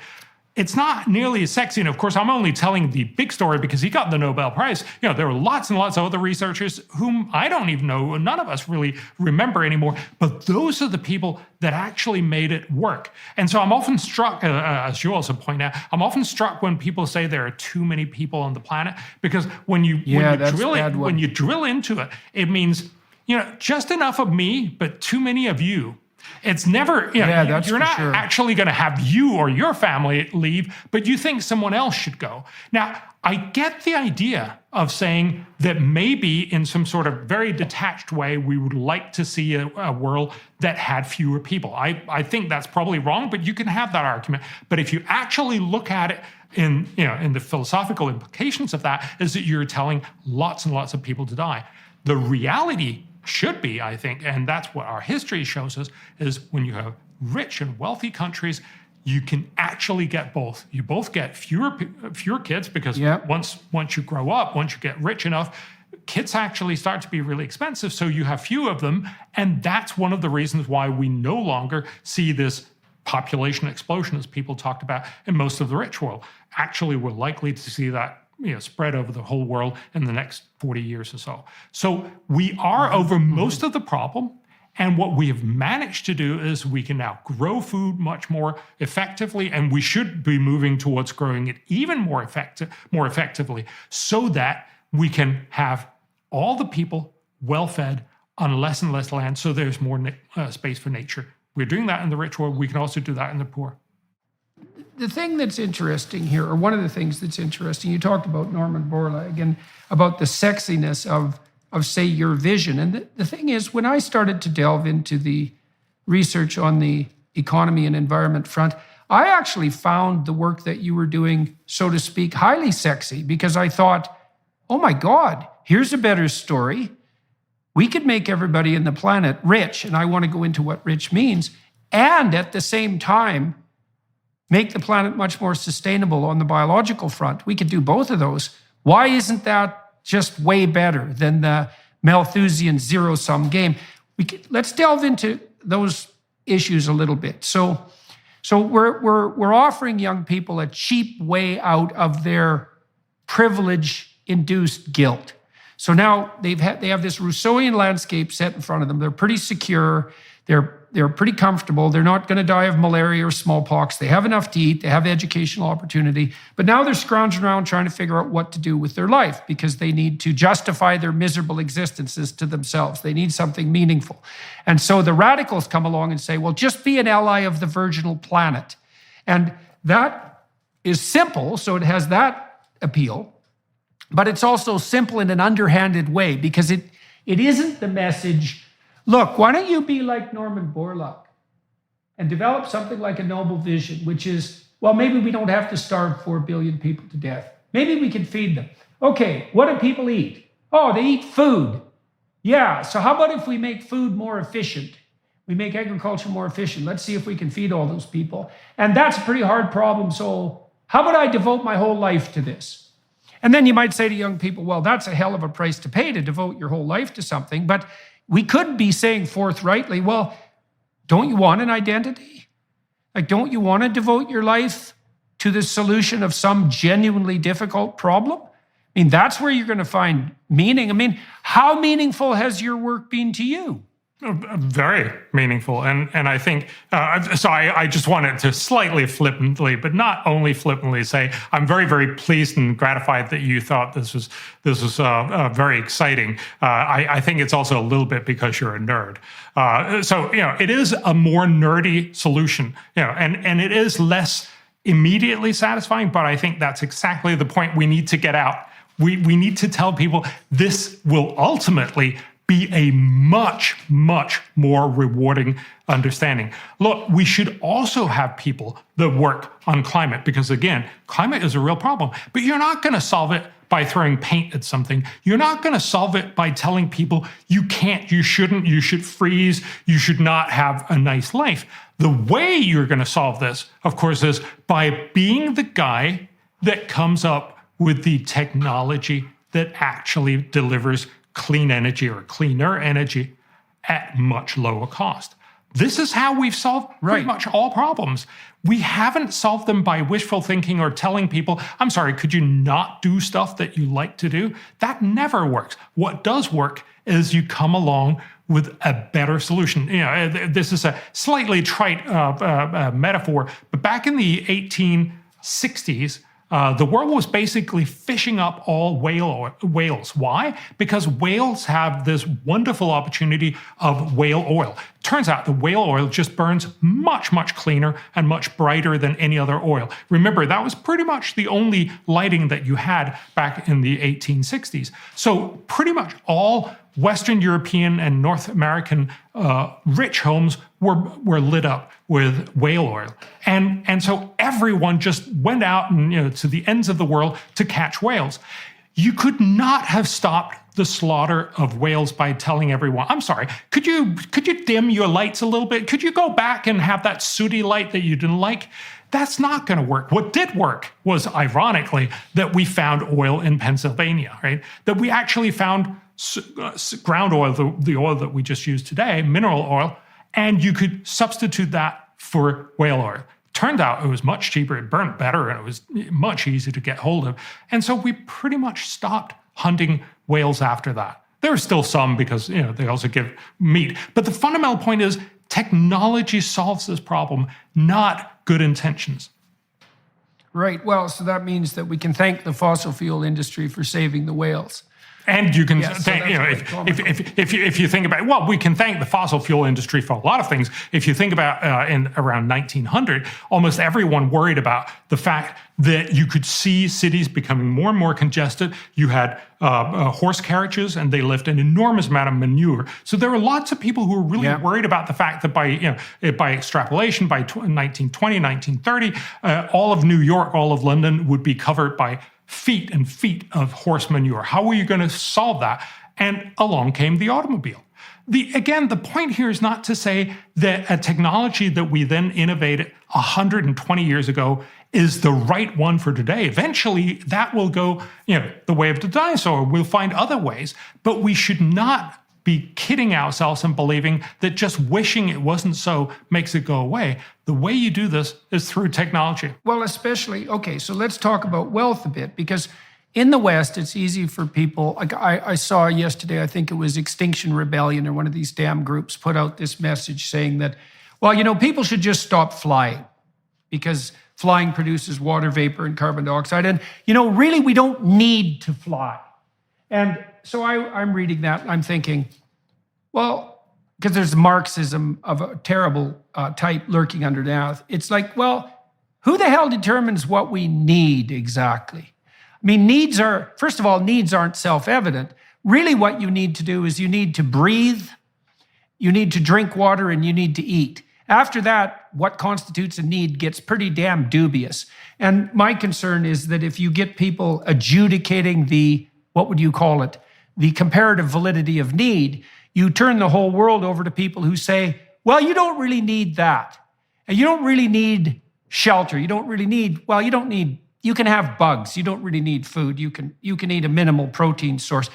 It's not nearly as sexy. And of course, I'm only telling the big story because he got the Nobel Prize. There were lots and lots of other researchers whom I don't even know, none of us really remember anymore. But those are the people that actually made it work. And so I'm often struck, as you also point out, I'm often struck when people say there are too many people on the planet, because when you drill into it, it means, just enough of me, but too many of you. It's never, you're not actually going to have you or your family leave, but you think someone else should go. Now, I get the idea of saying that maybe in some sort of very detached way, we would like to see a world that had fewer people. I think that's probably wrong, but you can have that argument. But if you actually look at it in the philosophical implications of that, is that you're telling lots and lots of people to die. The reality should be, I think, and that's what our history shows us, is when you have rich and wealthy countries, you can actually get both. You both get fewer kids because once you grow up, once you get rich enough, kids actually start to be really expensive, so you have few of them, and that's one of the reasons why we no longer see this population explosion as people talked about in most of the rich world. Actually, we're likely to see that spread over the whole world in the next 40 years or so. So we are over most of the problem. And what we have managed to do is we can now grow food much more effectively, and we should be moving towards growing it even more effectively, so that we can have all the people well-fed on less and less land, so there's more space for nature. We're doing that in the rich world. We can also do that in the poor. The thing that's interesting here, or one of the things that's interesting, you talked about Norman Borlaug and about the sexiness of say, your vision. And the thing is, when I started to delve into the research on the economy and environment front, I actually found the work that you were doing, so to speak, highly sexy, because I thought, oh my God, here's a better story. We could make everybody in the planet rich, and I want to go into what rich means, and at the same time, make the planet much more sustainable on the biological front. We could do both of those. Why isn't that just way better than the Malthusian zero-sum game? Let's delve into those issues a little bit. So we're offering young people a cheap way out of their privilege-induced guilt. So now they have this Rousseauian landscape set in front of them. They're pretty secure. They're they're pretty comfortable. They're not going to die of malaria or smallpox. They have enough to eat. They have educational opportunity. But now they're scrounging around trying to figure out what to do with their life because they need to justify their miserable existences to themselves. They need something meaningful. And so the radicals come along and say, well, just be an ally of the virginal planet. And that is simple, so it has that appeal. But it's also simple in an underhanded way because it isn't the message, look, why don't you be like Norman Borlaug and develop something like a noble vision, which is, well, maybe we don't have to starve 4 billion people to death. Maybe we can feed them. Okay, what do people eat? Oh, they eat food. Yeah, so how about if we make food more efficient? We make agriculture more efficient. Let's see if we can feed all those people. And that's a pretty hard problem. So how about I devote my whole life to this? And then you might say to young people, well, that's a hell of a price to pay to devote your whole life to something. But we could be saying forthrightly, well, don't you want an identity? Like, don't you want to devote your life to the solution of some genuinely difficult problem? I mean, that's where you're going to find meaning. I mean, how meaningful has your work been to you? Very meaningful. And I think, so I just wanted to slightly flippantly, but not only flippantly, say, I'm very, very pleased and gratified that you thought this was very exciting. I think it's also a little bit because you're a nerd. So, it is a more nerdy solution, and it is less immediately satisfying, but I think that's exactly the point we need to get out. We need to tell people this will ultimately be a much, much more rewarding understanding. Look, we should also have people that work on climate because, again, climate is a real problem, but you're not going to solve it by throwing paint at something. You're not going to solve it by telling people you can't, you shouldn't, you should freeze, you should not have a nice life. The way you're going to solve this, of course, is by being the guy that comes up with the technology that actually delivers clean energy or cleaner energy at much lower cost. This is how we've solved pretty much all problems. We haven't solved them by wishful thinking or telling people, I'm sorry, could you not do stuff that you like to do? That never works. What does work is you come along with a better solution. This is a slightly trite metaphor, but back in the 1860s, the world was basically fishing up all whales. Why? Because whales have this wonderful opportunity of whale oil. Turns out the whale oil just burns much, much cleaner and much brighter than any other oil. Remember, that was pretty much the only lighting that you had back in the 1860s. So pretty much all Western European and North American rich homes were lit up with whale oil. And so everyone just went out and to the ends of the world to catch whales. You could not have stopped the slaughter of whales by telling everyone, I'm sorry, could you dim your lights a little bit? Could you go back and have that sooty light that you didn't like? That's not going to work. What did work was, ironically, that we found oil in Pennsylvania, right? That we actually found ground oil, the oil that we just used today, mineral oil, and you could substitute that for whale oil. Turned out it was much cheaper, it burned better, and it was much easier to get hold of. And so we pretty much stopped hunting whales after that. There are still some because they also give meat. But the fundamental point is technology solves this problem, not good intentions. Right. Well, so that means that we can thank the fossil fuel industry for saving the whales. And you can thank, if you think about, well, we can thank the fossil fuel industry for a lot of things. If you think about in around 1900, almost everyone worried about the fact that you could see cities becoming more and more congested. You had horse carriages, and they left an enormous amount of manure. So there were lots of people who were really worried about the fact that by extrapolation, by 1920, 1930, all of New York, all of London would be covered by feet and feet of horse manure. How were you going to solve that? And along came the automobile. Again, the point here is not to say that a technology that we then innovated 120 years ago is the right one for today. Eventually, that will go, the way of the dinosaur. We'll find other ways, but we should not be kidding ourselves and believing that just wishing it wasn't so makes it go away. The way you do this is through technology. Well, especially, okay, so let's talk about wealth a bit, because in the West, it's easy for people. Like I saw yesterday, I think it was Extinction Rebellion or one of these damn groups put out this message saying that, well, you know, people should just stop flying because flying produces water vapor and carbon dioxide. And, you know, really, we don't need to fly. And so I'm reading that and I'm thinking, well, because there's Marxism of a terrible type lurking underneath. It's like, well, who the hell determines what we need exactly? I mean, needs are, first of all, needs aren't self-evident. Really what you need to do is you need to breathe, you need to drink water, and you need to eat. After that, what constitutes a need gets pretty damn dubious. And my concern is that if you get people adjudicating the, what would you call it, the comparative validity of need, you turn the whole world over to people who say, well, you don't really need that. And you don't really need shelter. You don't really need, well, you don't need, you can have bugs. You don't really need food. You can eat a minimal protein source.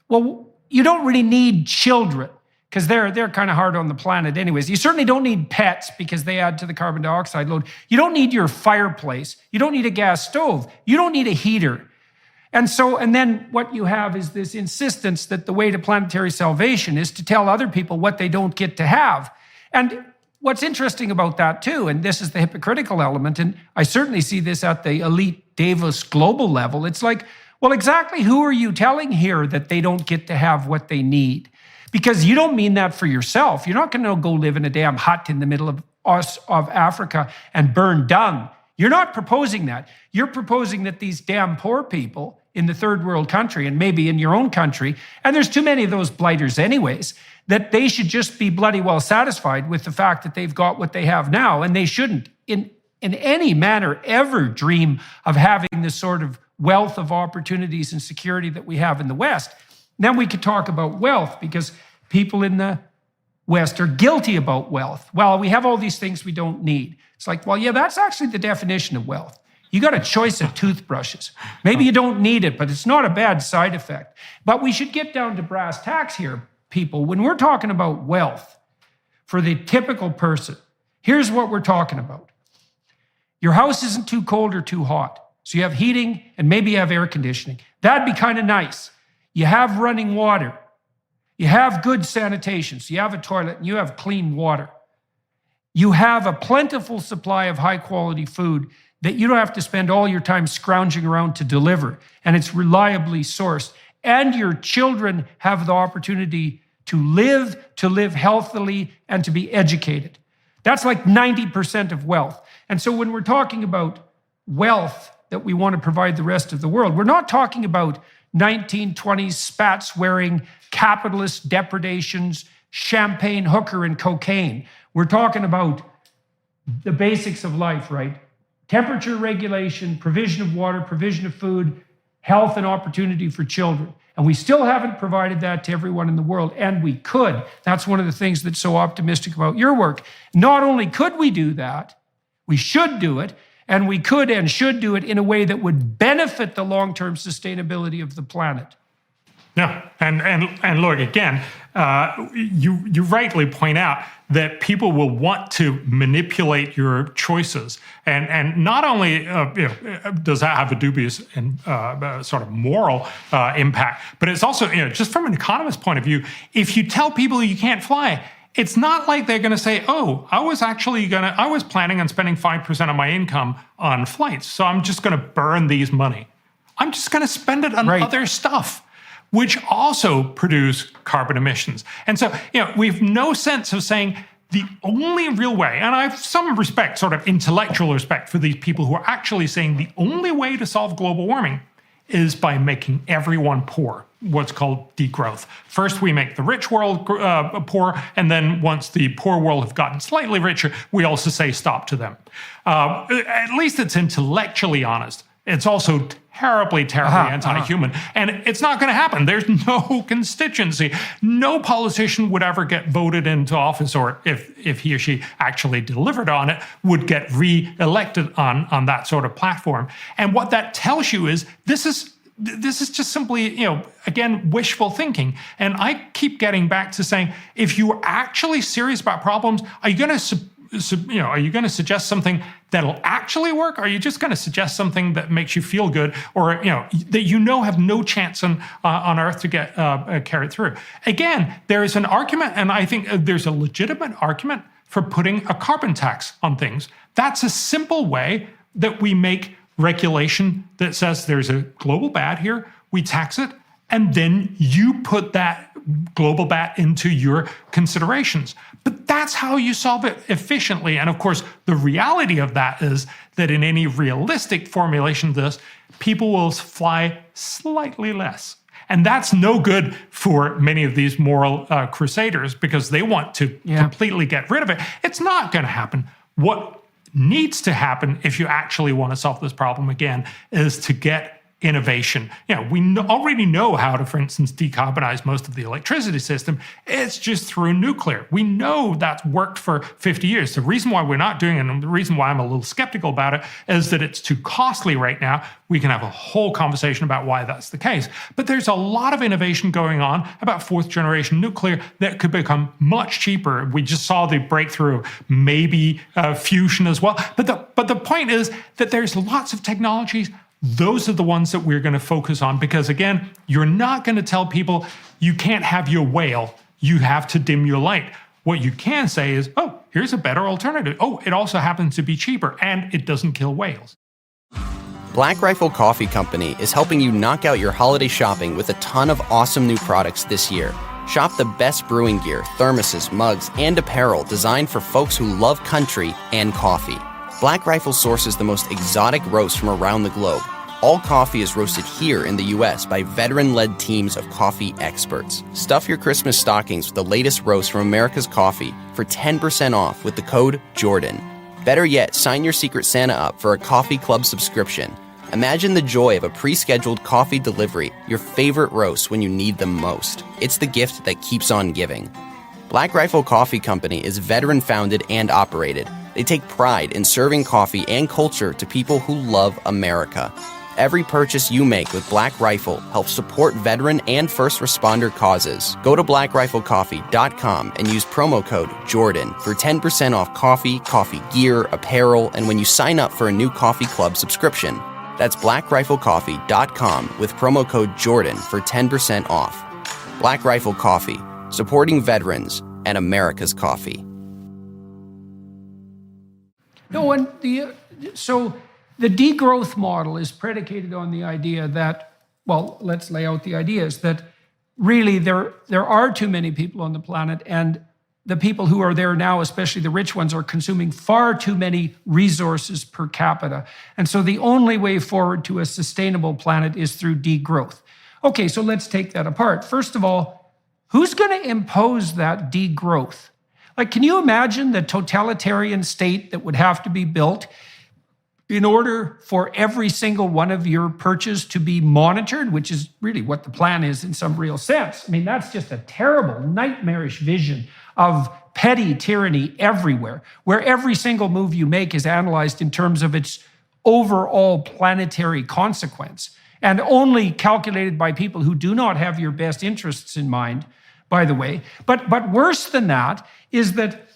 Well, you don't really need children because they're kind of hard on the planet anyways. You certainly don't need pets because they add to the carbon dioxide load. You don't need your fireplace. You don't need a gas stove. You don't need a heater. And then what you have is this insistence that the way to planetary salvation is to tell other people what they don't get to have. And what's interesting about that too, and this is the hypocritical element, and I certainly see this at the elite Davos global level, it's like, well, exactly who are you telling here that they don't get to have what they need? Because you don't mean that for yourself. You're not going to go live in a damn hut in the middle of Africa and burn dung. You're not proposing that. You're proposing that these damn poor people in the third world country, and maybe in your own country, and there's too many of those blighters anyways, that they should just be bloody well satisfied with the fact that they've got what they have now, and they shouldn't in any manner ever dream of having the sort of wealth of opportunities and security that we have in the West. Then we could talk about wealth, because people in the West are guilty about wealth. Well, we have all these things we don't need. It's like, well, yeah, that's actually the definition of wealth. You got a choice of toothbrushes. Maybe you don't need it, but it's not a bad side effect. But we should get down to brass tacks here, people. When we're talking about wealth for the typical person, here's what we're talking about. Your house isn't too cold or too hot. So you have heating and maybe you have air conditioning. That'd be kind of nice. You have running water. You have good sanitation. So you have a toilet and you have clean water. You have a plentiful supply of high quality food that you don't have to spend all your time scrounging around to deliver, and it's reliably sourced. And your children have the opportunity to live healthily, and to be educated. That's like 90% of wealth. And so when we're talking about wealth that we want to provide the rest of the world, we're not talking about 1920s spats-wearing capitalist depredations, champagne, hooker, and cocaine. We're talking about the basics of life, right? Temperature regulation, provision of water, provision of food, health and opportunity for children. And we still haven't provided that to everyone in the world, and we could. That's one of the things that's so optimistic about your work. Not only could we do that, we should do it, and we could and should do it in a way that would benefit the long-term sustainability of the planet. Yeah, and look, again, you rightly point out that people will want to manipulate your choices, and not only does that have a dubious and sort of moral impact, but it's also, just from an economist's point of view, if you tell people you can't fly, it's not like they're going to say, oh, I was planning on spending 5% of my income on flights, so I'm just going to burn these money. I'm just going to spend it on other stuff, which also produce carbon emissions. And so, we've no sense of saying the only real way, and I have some respect, sort of intellectual respect for these people who are actually saying the only way to solve global warming is by making everyone poor, what's called degrowth. First, we make the rich world poor, and then once the poor world have gotten slightly richer, we also say stop to them. At least it's intellectually honest. It's also terribly anti-human. And it's not going to happen. There's no constituency. No politician would ever get voted into office, or if he or she actually delivered on it, would get re-elected on that sort of platform. And what that tells you is this is just simply, again, wishful thinking. And I keep getting back to saying, if you are actually serious about problems, are you going to are you going to suggest something that'll actually work? Or are you just going to suggest something that makes you feel good, or that have no chance on earth to get carried through? Again, there is an argument, and I think there's a legitimate argument for putting a carbon tax on things. That's a simple way that we make regulation that says there's a global bad here, we tax it, and then you put that global bad into your considerations. But that's how you solve it efficiently. And of course, the reality of that is that in any realistic formulation of this, people will fly slightly less. And that's no good for many of these moral crusaders, because they want to completely get rid of it. It's not going to happen. What needs to happen, if you actually want to solve this problem again, is to get innovation. We already know how to, for instance, decarbonize most of the electricity system. It's just through nuclear. We know that's worked for 50 years. The reason why we're not doing it, and the reason why I'm a little skeptical about it, is that it's too costly right now. We can have a whole conversation about why that's the case. But there's a lot of innovation going on about fourth generation nuclear that could become much cheaper. We just saw the breakthrough, maybe fusion as well. But the point is that there's lots of technologies. Those are the ones that we're going to focus on, because again, you're not going to tell people you can't have your whale, you have to dim your light. What you can say is, oh, here's a better alternative. Oh, it also happens to be cheaper, and it doesn't kill whales. Black Rifle Coffee Company is helping you knock out your holiday shopping with a ton of awesome new products this year. Shop the best brewing gear, thermoses, mugs, and apparel designed for folks who love country and coffee. Black Rifle sources the most exotic roasts from around the globe. All coffee is roasted here in the U.S. by veteran-led teams of coffee experts. Stuff your Christmas stockings with the latest roast from America's coffee for 10% off with the code JORDAN. Better yet, sign your Secret Santa up for a coffee club subscription. Imagine the joy of a pre-scheduled coffee delivery, your favorite roast when you need them most. It's the gift that keeps on giving. Black Rifle Coffee Company is veteran-founded and operated. They take pride in serving coffee and culture to people who love America. Every purchase you make with Black Rifle helps support veteran and first responder causes. Go to blackriflecoffee.com and use promo code JORDAN for 10% off coffee, coffee gear, apparel, and when you sign up for a new coffee club subscription. That's blackriflecoffee.com with promo code JORDAN for 10% off. Black Rifle Coffee, supporting veterans and America's coffee. No, and so the degrowth model is predicated on the idea that, well, let's lay out the ideas, that really there are too many people on the planet, and the people who are there now, especially the rich ones, are consuming far too many resources per capita. And so the only way forward to a sustainable planet is through degrowth. Okay, so let's take that apart. First of all, who's going to impose that degrowth? Like, can you imagine the totalitarian state that would have to be built in order for every single one of your purchases to be monitored, which is really what the plan is in some real sense? I mean, that's just a terrible, nightmarish vision of petty tyranny everywhere, where every single move you make is analyzed in terms of its overall planetary consequence, and only calculated by people who do not have your best interests in mind, by the way. But worse than that is that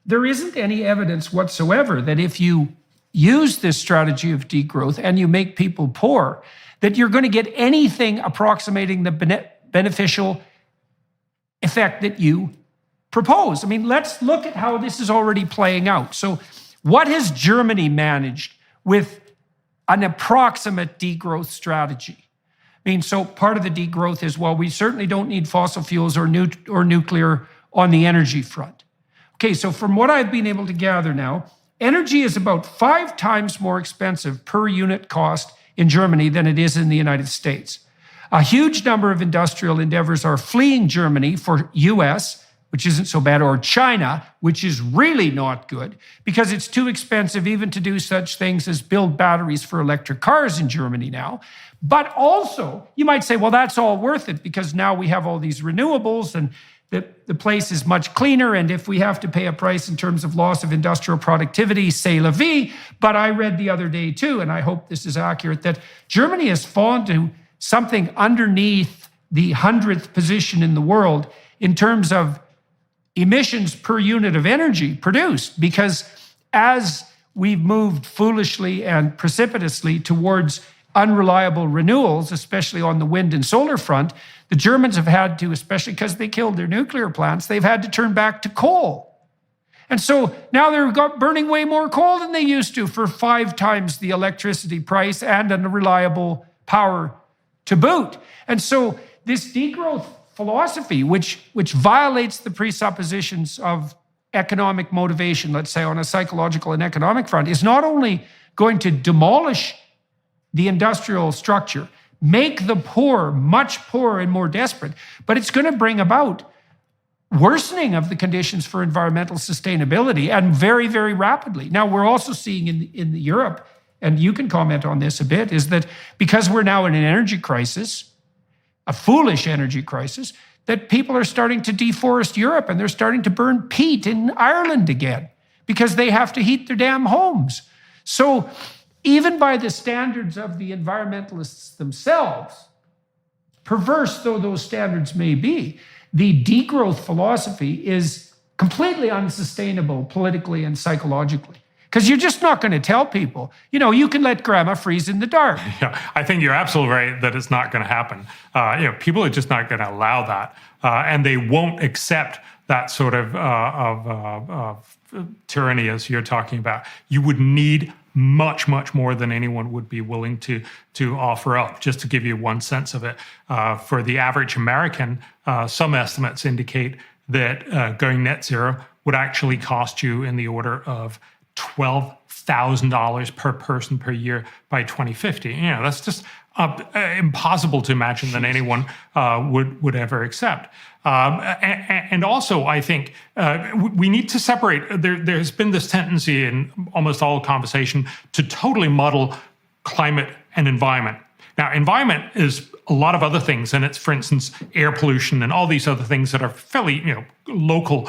there isn't any evidence whatsoever that if you use this strategy of degrowth and you make people poor, that you're going to get anything approximating the beneficial effect that you propose. I mean, let's look at how this is already playing out. So what has Germany managed with an approximate degrowth strategy? I mean, so part of the degrowth is, well, we certainly don't need fossil fuels or nuclear on the energy front. Okay, so from what I've been able to gather now, energy is about 5 times more expensive per unit cost in Germany than it is in the United States. A huge number of industrial endeavors are fleeing Germany for US, which isn't so bad, or China, which is really not good, because it's too expensive even to do such things as build batteries for electric cars in Germany now. But also, you might say, well, that's all worth it because now we have all these renewables and the place is much cleaner, and if we have to pay a price in terms of loss of industrial productivity, c'est la vie. But I read the other day too, and I hope this is accurate, that Germany has fallen to something underneath the 100th position in the world in terms of emissions per unit of energy produced, because as we've moved foolishly and precipitously towards unreliable renewals, especially on the wind and solar front, the Germans have had to, especially because they killed their nuclear plants, they've had to turn back to coal. And so now they're burning way more coal than they used to for 5 times the electricity price and unreliable power to boot. And so this degrowth philosophy, which violates the presuppositions of economic motivation, let's say on a psychological and economic front, is not only going to demolish the industrial structure, make the poor much poorer and more desperate, but it's going to bring about worsening of the conditions for environmental sustainability, and very, very rapidly. Now, we're also seeing in Europe, and you can comment on this a bit, is that because we're now in an energy crisis, a foolish energy crisis, that people are starting to deforest Europe, and they're starting to burn peat in Ireland again because they have to heat their damn homes. So even by the standards of the environmentalists themselves, perverse though those standards may be, the degrowth philosophy is completely unsustainable politically and psychologically. Because you're just not going to tell people, you can let grandma freeze in the dark. Yeah, I think you're absolutely right that it's not going to happen. People are just not going to allow that, and they won't accept that sort of tyranny as you're talking about. You would need much, much more than anyone would be willing to offer up. Just to give you one sense of it, for the average American, some estimates indicate that going net zero would actually cost you in the order of $12,000 per person per year by 2050. That's just impossible to imagine that anyone would ever accept. And also, I think we need to separate. There's been this tendency in almost all conversation to totally muddle climate and environment. Now, environment is a lot of other things, and it's, for instance, air pollution and all these other things that are fairly, local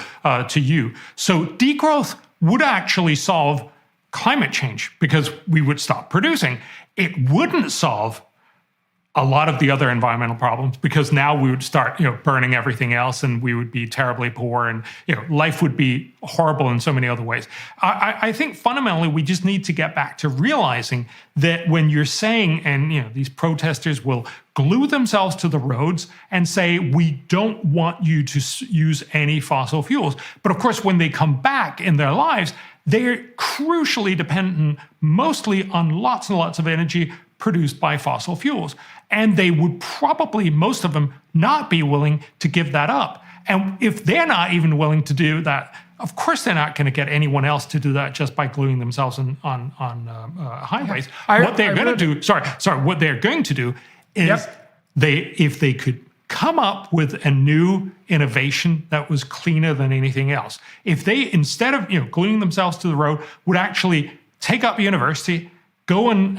to you. So degrowth would actually solve climate change because we would stop producing. It wouldn't solve a lot of the other environmental problems because now we would start, burning everything else, and we would be terribly poor, and life would be horrible in so many other ways. I think fundamentally we just need to get back to realizing that when you're saying, and these protesters will glue themselves to the roads and say, we don't want you to use any fossil fuels. But of course, when they come back in their lives, they're crucially dependent mostly on lots and lots of energy produced by fossil fuels. And they would probably, most of them, not be willing to give that up. And if they're not even willing to do that, of course they're not going to get anyone else to do that just by gluing themselves on highways. What they're going to do is if they could come up with a new innovation that was cleaner than anything else, if they, instead of gluing themselves to the road, would actually take up university, go and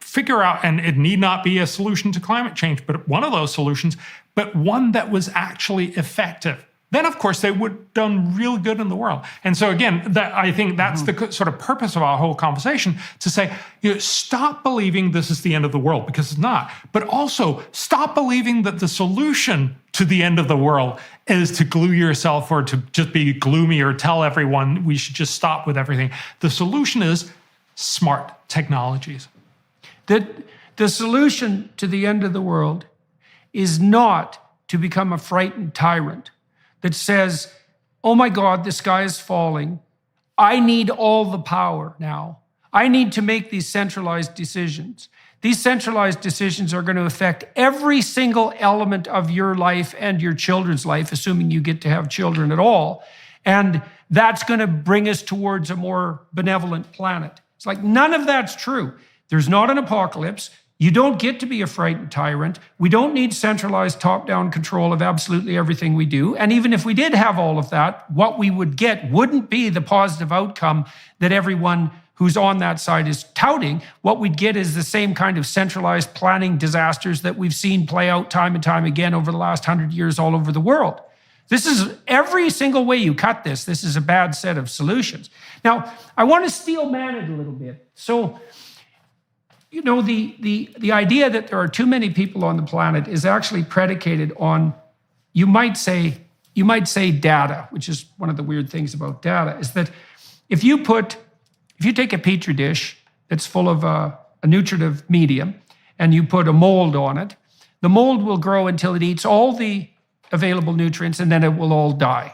figure out, and it need not be a solution to climate change, but one of those solutions, but one that was actually effective. Then, of course, they would have done real good in the world. And so, again, I think that's the sort of purpose of our whole conversation, to say, stop believing this is the end of the world, because it's not. But also, stop believing that the solution to the end of the world is to glue yourself or to just be gloomy or tell everyone we should just stop with everything. The solution is smart technologies. The solution to the end of the world is not to become a frightened tyrant that says, oh my God, the sky is falling. I need all the power now. I need to make these centralized decisions. These centralized decisions are going to affect every single element of your life and your children's life, assuming you get to have children at all. And that's going to bring us towards a more benevolent planet. It's like none of that's true. There's not an apocalypse. You don't get to be a frightened tyrant. We don't need centralized top-down control of absolutely everything we do. And even if we did have all of that, what we would get wouldn't be the positive outcome that everyone who's on that side is touting. What we'd get is the same kind of centralized planning disasters that we've seen play out time and time again over the last 100 years all over the world. This is every single way you cut this is a bad set of solutions. Now, I want to steel man it a little bit. So, you know, the idea that there are too many people on the planet is actually predicated on, you might say data, which is one of the weird things about data, is that if you take a petri dish that's full of a nutritive medium and you put a mold on it, the mold will grow until it eats all the available nutrients and then it will all die.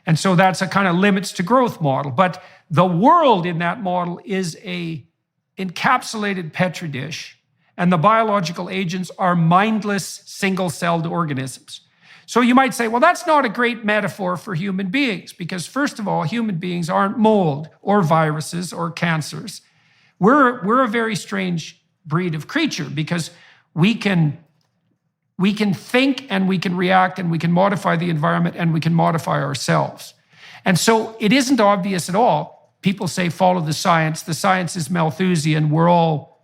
And so that's a kind of limits to growth model. But the world in that model is a encapsulated petri dish, and the biological agents are mindless single-celled organisms. So you might say, well, that's not a great metaphor for human beings, because first of all, human beings aren't mold or viruses or cancers. We're a very strange breed of creature because we can think and we can react and we can modify the environment and we can modify ourselves. And so it isn't obvious at all. People say, follow the science. The science is Malthusian. We're all,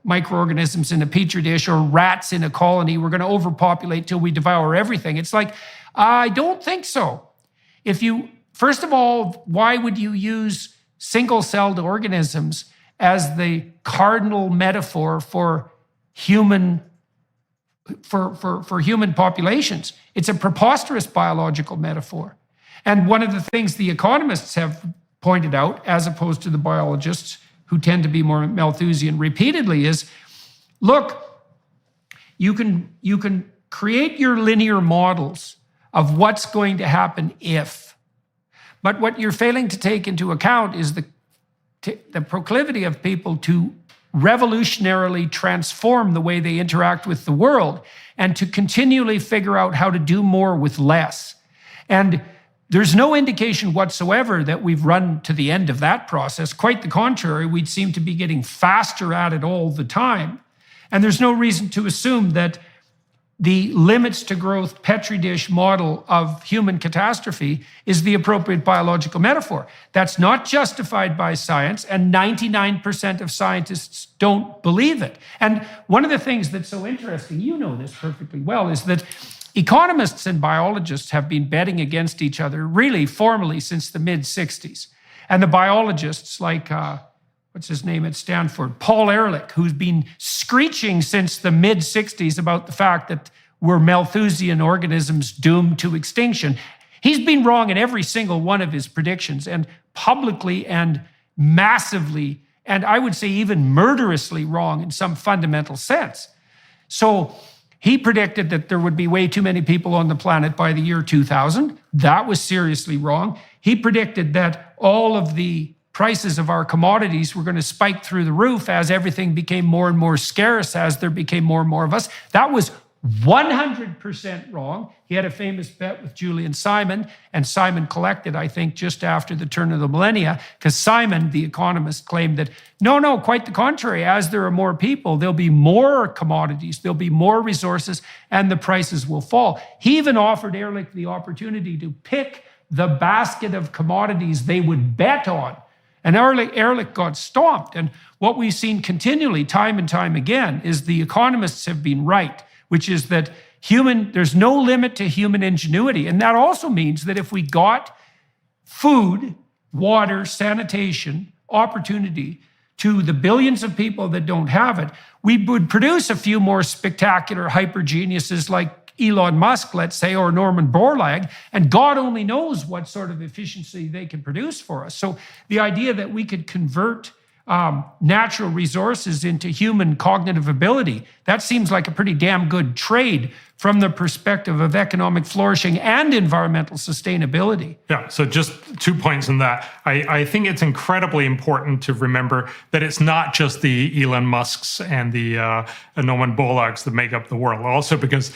microorganisms in a petri dish or rats in a colony. We're going to overpopulate till we devour everything. It's like, I don't think so. First of all, why would you use single-celled organisms as the cardinal metaphor for human populations? It's a preposterous biological metaphor. And one of the things the economists have pointed out, as opposed to the biologists who tend to be more Malthusian repeatedly, is, look, you can create your linear models of what's going to happen if. But what you're failing to take into account is the proclivity of people to revolutionarily transform the way they interact with the world and to continually figure out how to do more with less. And there's no indication whatsoever that we've run to the end of that process. Quite the contrary, we'd seem to be getting faster at it all the time. And there's no reason to assume that the limits to growth petri dish model of human catastrophe is the appropriate biological metaphor. That's not justified by science, and 99% of scientists don't believe it. And one of the things that's so interesting, you know this perfectly well, is that economists and biologists have been betting against each other really formally since the mid-60s. And the biologists like, what's his name at Stanford, Paul Ehrlich, who's been screeching since the mid-60s about the fact that we're Malthusian organisms doomed to extinction. He's been wrong in every single one of his predictions, and publicly and massively, and I would say even murderously wrong in some fundamental sense. So he predicted that there would be way too many people on the planet by the year 2000. That was seriously wrong. He predicted that all of the prices of our commodities were going to spike through the roof as everything became more and more scarce, as there became more and more of us. That was 100% wrong. He had a famous bet with Julian Simon, and Simon collected, I think, just after the turn of the millennia, because Simon, the economist, claimed that, no, quite the contrary. As there are more people, there'll be more commodities, there'll be more resources, and the prices will fall. He even offered Ehrlich the opportunity to pick the basket of commodities they would bet on. And Ehrlich got stomped. And what we've seen continually, time and time again, is the economists have been right, which is that there's no limit to human ingenuity. And that also means that if we got food, water, sanitation, opportunity to the billions of people that don't have it, we would produce a few more spectacular hyper geniuses like Elon Musk, let's say, or Norman Borlaug, and God only knows what sort of efficiency they can produce for us. So the idea that we could convert natural resources into human cognitive ability, that seems like a pretty damn good trade from the perspective of economic flourishing and environmental sustainability. Yeah, so just 2 points on that. I think it's incredibly important to remember that it's not just the Elon Musks and the Norman Borlaugs that make up the world. Also because,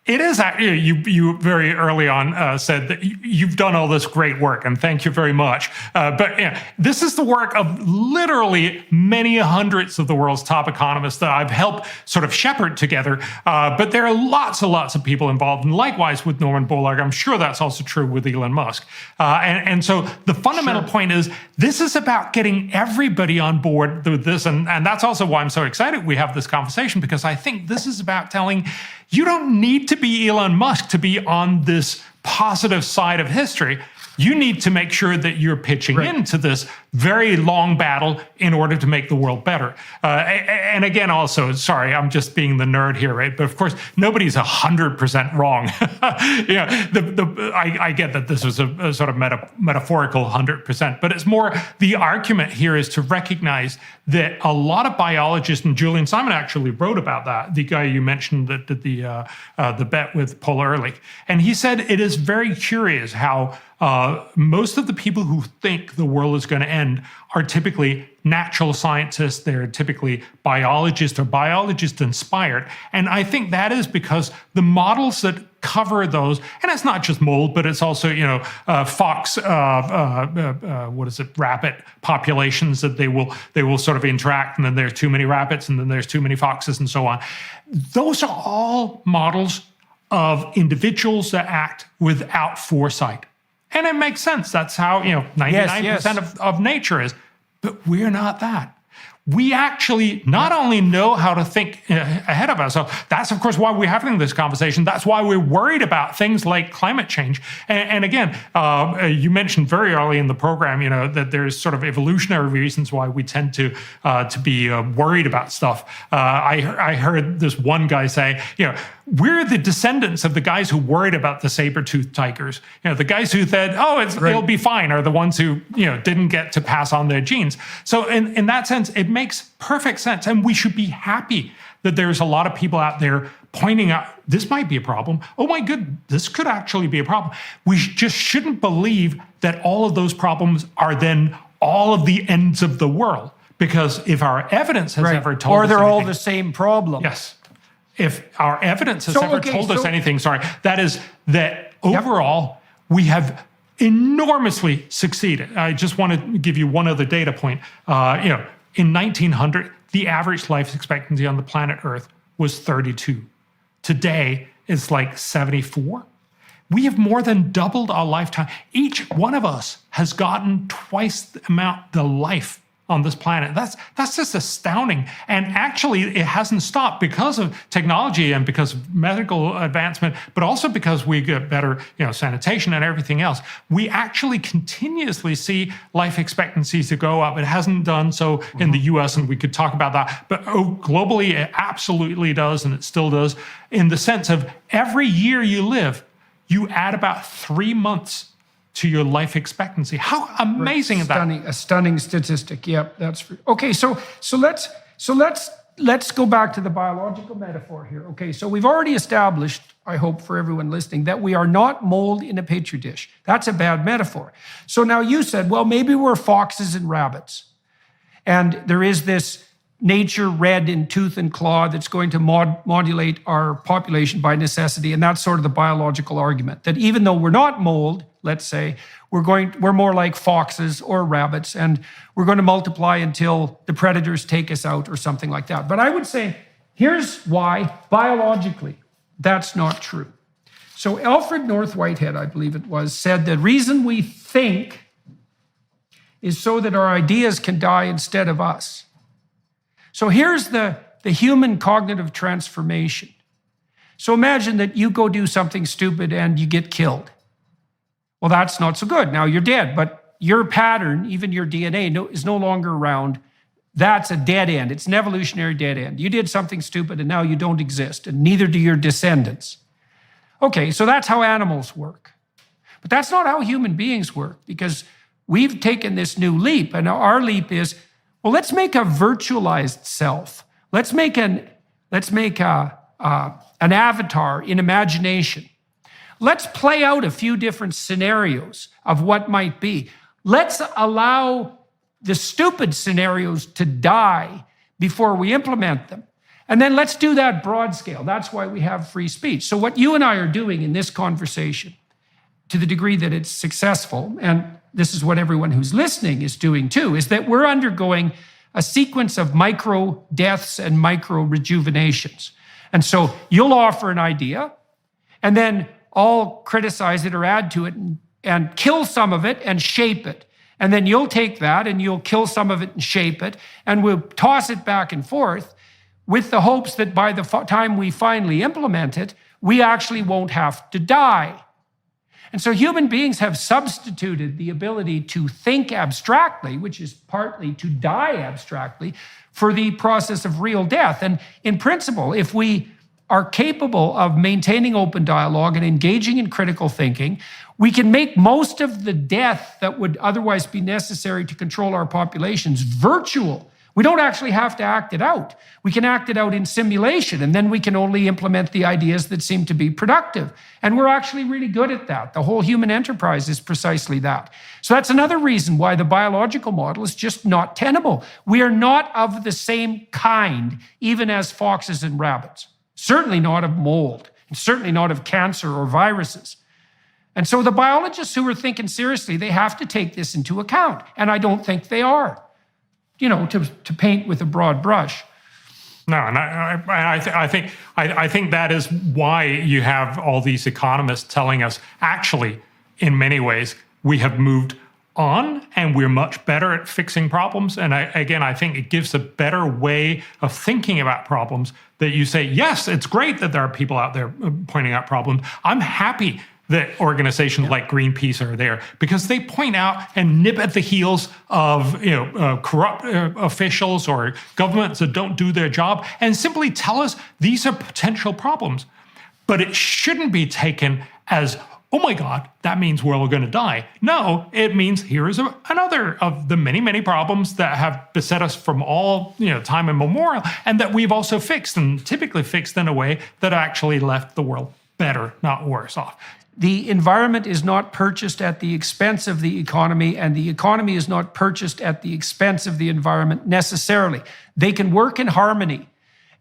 it is, you very early on said that you've done all this great work, and thank you very much. But this is the work of literally many hundreds of the world's top economists that I've helped sort of shepherd together. But there are lots and lots of people involved, and likewise with Norman Borlaug. I'm sure that's also true with Elon Musk. And so the fundamental point is this is about getting everybody on board with this, and that's also why I'm so excited we have this conversation, because I think this is about telling you don't need to be Elon Musk to be on this positive side of history. You need to make sure that you're pitching into this very long battle in order to make the world better. And again, also, sorry, I'm just being the nerd here, right? But of course, nobody's 100% wrong. I get that this was a sort of metaphorical 100%, but it's more the argument here is to recognize that a lot of biologists, and Julian Simon actually wrote about that, the guy you mentioned that did the bet with Paul Ehrlich, and he said it is very curious how most of the people who think the world is going to end are typically natural scientists. They're typically biologists or biologist inspired. And I think that is because the models that cover those, and it's not just mold, but it's also, fox, rabbit populations that they will sort of interact, and then there's too many rabbits, and then there's too many foxes, and so on. Those are all models of individuals that act without foresight. And it makes sense. That's how, 99% of nature is. But we're not that. We actually not only know how to think ahead of us. So that's, of course, why we're having this conversation. That's why we're worried about things like climate change. And again, you mentioned very early in the program, that there's sort of evolutionary reasons why we tend to be worried about stuff. I heard this one guy say, we're the descendants of the guys who worried about the saber-toothed tigers. The guys who said, it'll be fine, are the ones who, didn't get to pass on their genes. So in that sense, it makes perfect sense. And we should be happy that there's a lot of people out there pointing out, this might be a problem. Oh my goodness, this could actually be a problem. We just shouldn't believe that all of those problems are then all of the ends of the world. Because if our evidence has ever told us or they're anything, all the same problem. Yes. If our evidence has told us anything, that is that overall we have enormously succeeded. I just want to give you one other data point. In 1900, the average life expectancy on the planet Earth was 32. Today, it's like 74. We have more than doubled our lifetime. Each one of us has gotten twice the amount the life on this planet. That's just astounding. And actually, it hasn't stopped because of technology and because of medical advancement, but also because we get better, sanitation and everything else. We actually continuously see life expectancies to go up. It hasn't done so in the US, and we could talk about that. But globally, it absolutely does, and it still does, in the sense of every year you live, you add about 3 months to your life expectancy. How amazing is that? A stunning statistic. Yep, that's okay. So let's go back to the biological metaphor here. Okay, so we've already established, I hope for everyone listening, that we are not mold in a petri dish. That's a bad metaphor. So now you said, well, maybe we're foxes and rabbits, and there is this nature red in tooth and claw that's going to modulate our population by necessity, and that's sort of the biological argument, that even though we're not mold, let's say, we're more like foxes or rabbits, and we're going to multiply until the predators take us out or something like that. But I would say, here's why, biologically, that's not true. So Alfred North Whitehead, I believe it was, said the reason we think is so that our ideas can die instead of us. So here's the human cognitive transformation. So imagine that you go do something stupid and you get killed. Well, that's not so good. Now you're dead, but your pattern, even your DNA, is no longer around. That's a dead end. It's an evolutionary dead end. You did something stupid and now you don't exist, and neither do your descendants. Okay, so that's how animals work. But that's not how human beings work, because we've taken this new leap, and our leap is Well, let's make a virtualized self. Let's make an avatar in imagination. Let's play out a few different scenarios of what might be. Let's allow the stupid scenarios to die before we implement them. And then let's do that broad scale. That's why we have free speech. So what you and I are doing in this conversation, to the degree that it's successful, and this is what everyone who's listening is doing too, is that we're undergoing a sequence of micro deaths and micro rejuvenations. And so you'll offer an idea, and then I'll criticize it or add to it and kill some of it and shape it. And then you'll take that and you'll kill some of it and shape it, and we'll toss it back and forth with the hopes that by the time we finally implement it, we actually won't have to die. And so human beings have substituted the ability to think abstractly, which is partly to die abstractly, for the process of real death. And in principle, if we are capable of maintaining open dialogue and engaging in critical thinking, we can make most of the death that would otherwise be necessary to control our populations virtual. We don't actually have to act it out. We can act it out in simulation, and then we can only implement the ideas that seem to be productive. And we're actually really good at that. The whole human enterprise is precisely that. So that's another reason why the biological model is just not tenable. We are not of the same kind, even as foxes and rabbits. Certainly not of mold, and certainly not of cancer or viruses. And so the biologists who are thinking seriously, they have to take this into account. And I don't think they are, to paint with a broad brush. No, and I think that is why you have all these economists telling us, actually, in many ways, we have moved on and we're much better at fixing problems. And I think it gives a better way of thinking about problems that you say, yes, it's great that there are people out there pointing out problems. I'm happy that organizations like Greenpeace are there because they point out and nip at the heels of corrupt officials or governments that don't do their job and simply tell us these are potential problems. But it shouldn't be taken as, oh my God, that means we're all going to die. No, it means here is another of the many, many problems that have beset us from all time immemorial, and that we've also fixed, and typically fixed in a way that actually left the world better, not worse off. The environment is not purchased at the expense of the economy, and the economy is not purchased at the expense of the environment necessarily. They can work in harmony.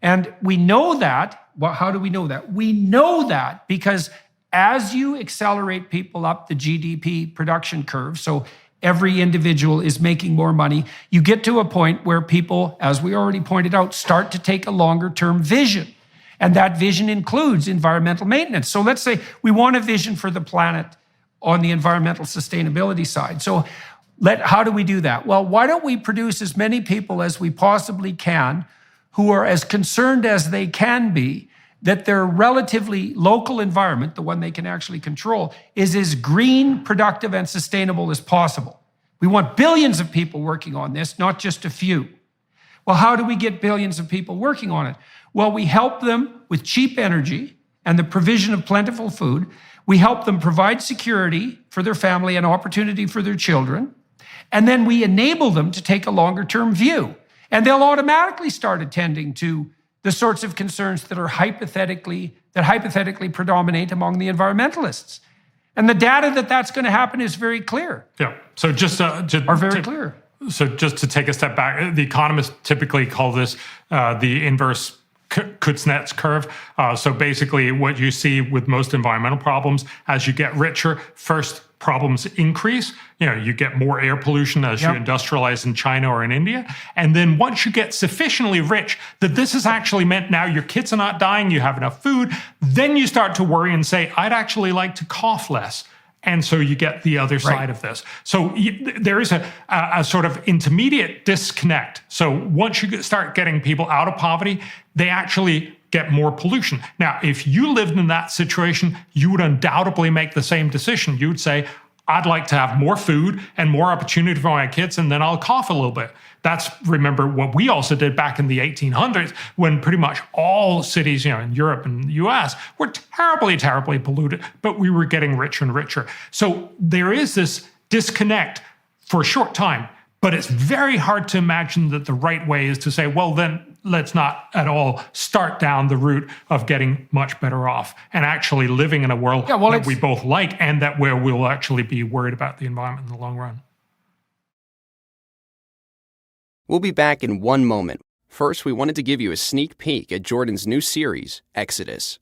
And we know that. Well, how do we know that? We know that because as you accelerate people up the GDP production curve, so every individual is making more money, you get to a point where people, as we already pointed out, start to take a longer-term vision. And that vision includes environmental maintenance. So let's say we want a vision for the planet on the environmental sustainability side. So how do we do that? Well, why don't we produce as many people as we possibly can who are as concerned as they can be that their relatively local environment, the one they can actually control, is as green, productive, and sustainable as possible. We want billions of people working on this, not just a few. Well, how do we get billions of people working on it? Well, we help them with cheap energy and the provision of plentiful food. We help them provide security for their family and opportunity for their children. And then we enable them to take a longer-term view. And they'll automatically start attending to the sorts of concerns that hypothetically predominate among the environmentalists. And the data that's going to happen is very clear. Yeah. So clear. So just to take a step back, the economists typically call this the inverse Kuznets curve. So basically what you see with most environmental problems, as you get richer, first problems increase. You get more air pollution as you industrialize in China or in India. And then once you get sufficiently rich that this has actually meant now your kids are not dying, you have enough food, then you start to worry and say, I'd actually like to cough less. And so you get the other side of this. So there is a sort of intermediate disconnect. So once you start getting people out of poverty, they actually get more pollution. Now, if you lived in that situation, you would undoubtedly make the same decision. You would say, I'd like to have more food and more opportunity for my kids, and then I'll cough a little bit. That's, remember, what we also did back in the 1800s when pretty much all cities, in Europe and the US were terribly, terribly polluted, but we were getting richer and richer. So there is this disconnect for a short time But it's very hard to imagine that the right way is to say, well, then let's not at all start down the route of getting much better off and actually living in a world that we both like and that where we'll actually be worried about the environment in the long run. We'll be back in one moment. First, we wanted to give you a sneak peek at Jordan's new series, Exodus.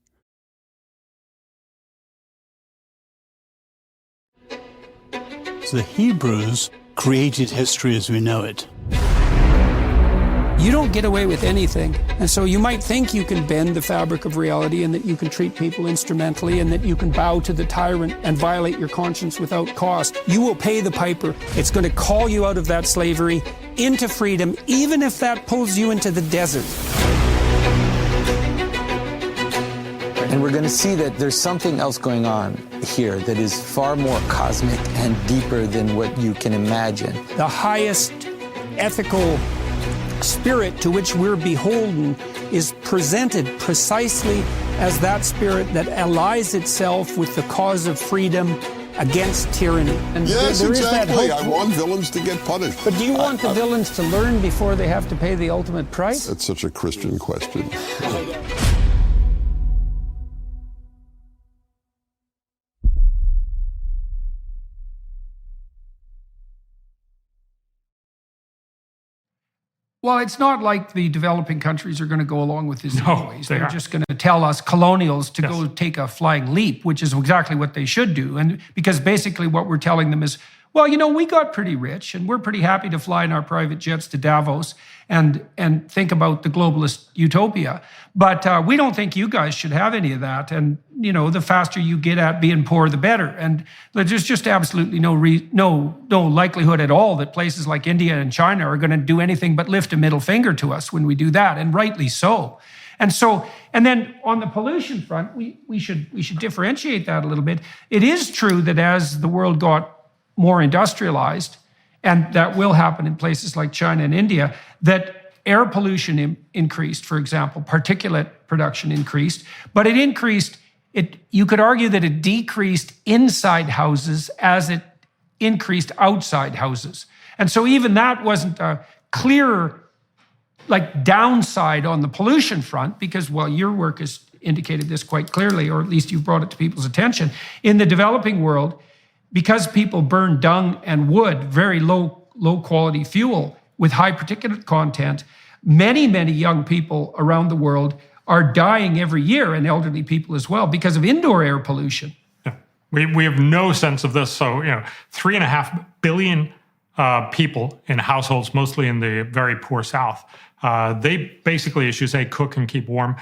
The Hebrews created history as we know it. You don't get away with anything. And so you might think you can bend the fabric of reality and that you can treat people instrumentally and that you can bow to the tyrant and violate your conscience without cost. You will pay the piper. It's going to call you out of that slavery into freedom, even if that pulls you into the desert. And we're going to see that there's something else going on here that is far more cosmic and deeper than what you can imagine. The highest ethical spirit to which we're beholden is presented precisely as that spirit that allies itself with the cause of freedom against tyranny. And yes, there exactly. Is that hope. I want villains to get punished. But do you want the villains to learn before they have to pay the ultimate price? That's such a Christian question. Well, it's not like the developing countries are going to go along with this anyways. They're just going to tell us colonials to go take a flying leap, which is exactly what they should do. And because basically what we're telling them is, well, you know, we got pretty rich and we're pretty happy to fly in our private jets to Davos and think about the globalist utopia. But we don't think you guys should have any of that. And, you know, the faster you get at being poor, the better. And there's just absolutely no likelihood at all that places like India and China are going to do anything but lift a middle finger to us when we do that, and rightly so. And then on the pollution front, we should differentiate that a little bit. It is true that as the world got more industrialized, and that will happen in places like China and India, that air pollution increased, for example, particulate production increased, but it increased, you could argue that it decreased inside houses as it increased outside houses. And so even that wasn't a clear downside on the pollution front, because, well, your work has indicated this quite clearly, or at least you've brought it to people's attention. In the developing world, because people burn dung and wood, very low quality fuel with high particulate content, many young people around the world are dying every year, and elderly people as well, because of indoor air pollution. Yeah. We have no sense of this. So, 3.5 billion people in households, mostly in the very poor South, they basically, as you say, cook and keep warm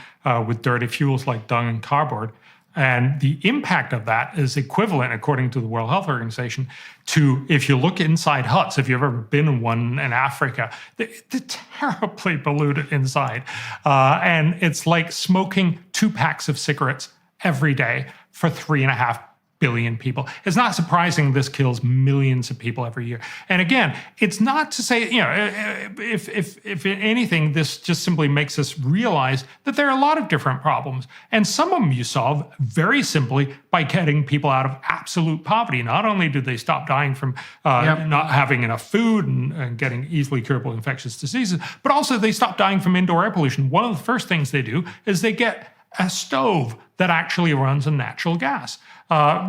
with dirty fuels like dung and cardboard. And the impact of that is equivalent, according to the World Health Organization, to, if you look inside huts, if you've ever been in one in Africa, they're terribly polluted inside. And it's like smoking 2 packs of cigarettes every day for 3.5 billion people. It's not surprising this kills millions of people every year. And again, it's not to say, if anything, this just simply makes us realize that there are a lot of different problems. And some of them you solve very simply by getting people out of absolute poverty. Not only do they stop dying from not having enough food and getting easily curable infectious diseases, but also they stop dying from indoor air pollution. One of the first things they do is they get a stove that actually runs on natural gas.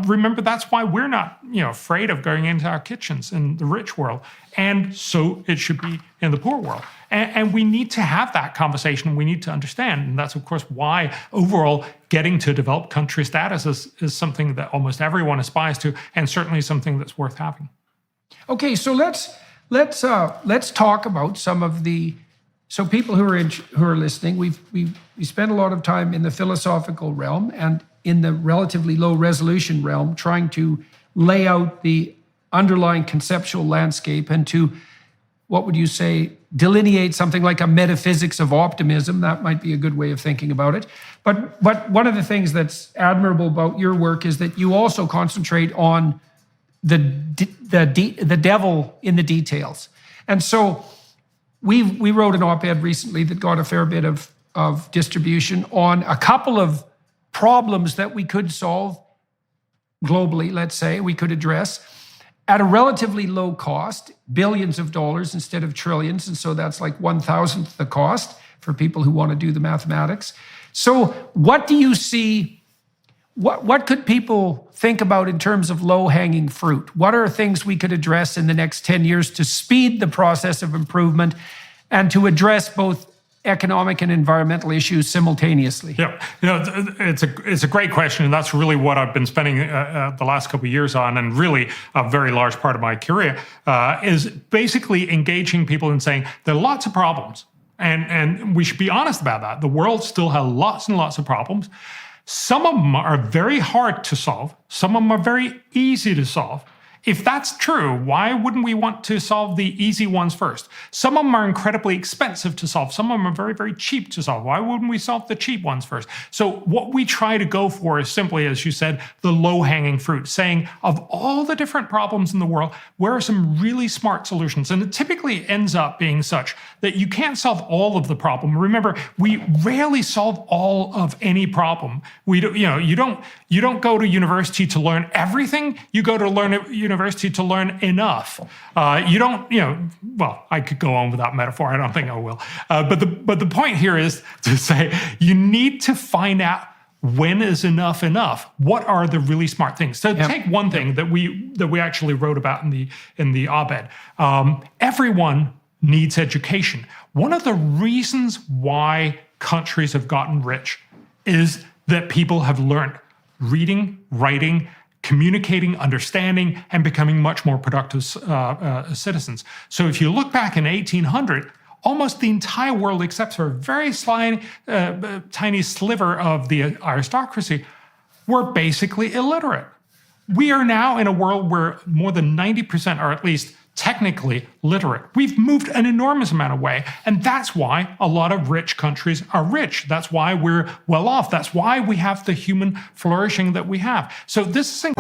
Remember, that's why we're not, afraid of going into our kitchens in the rich world. And so it should be in the poor world. And we need to have that conversation. We need to understand. And that's, of course, why overall getting to developed country status is something that almost everyone aspires to, and certainly something that's worth having. Okay, so let's talk about some of the. So people who are listening, we spend a lot of time in the philosophical realm and in the relatively low resolution realm, trying to lay out the underlying conceptual landscape and to, what would you say, delineate something like a metaphysics of optimism. That might be a good way of thinking about it. But one of the things that's admirable about your work is that you also concentrate on the devil in the details. And so we wrote an op-ed recently that got a fair bit of distribution on a couple of problems that we could solve globally, let's say, we could address. at a relatively low cost, billions of dollars instead of trillions. And so that's like 1,000th the cost for people who want to do the mathematics. So what do you see? What could people think about in terms of low-hanging fruit? What are things we could address in the next 10 years to speed the process of improvement and to address both economic and environmental issues simultaneously? Yeah, it's a great question, and that's really what I've been spending the last couple of years on, and really a very large part of my career is basically engaging people and saying there are lots of problems, and we should be honest about that. The world still has lots and lots of problems. Some of them are very hard to solve. Some of them are very easy to solve. If that's true, why wouldn't we want to solve the easy ones first? Some of them are incredibly expensive to solve. Some of them are very, very cheap to solve. Why wouldn't we solve the cheap ones first? So what we try to go for is simply, as you said, the low-hanging fruit, saying of all the different problems in the world, where are some really smart solutions? And it typically ends up being such that you can't solve all of the problem. Remember, we rarely solve all of any problem. You don't go to university to learn everything. You go to university to learn enough. Well, I could go on with that metaphor. I don't think I will. But the point here is to say you need to find out when is enough enough. What are the really smart things? So take one thing that we actually wrote about in the op-ed. Everyone needs education. One of the reasons why countries have gotten rich is that people have learned reading, writing, communicating, understanding, and becoming much more productive citizens. So if you look back in 1800, almost the entire world, except for a very tiny sliver of the aristocracy, were basically illiterate. We are now in a world where more than 90% are at least technically literate. We've moved an enormous amount of way, and that's why a lot of rich countries are rich. That's why we're well off. That's why we have the human flourishing that we have. So this is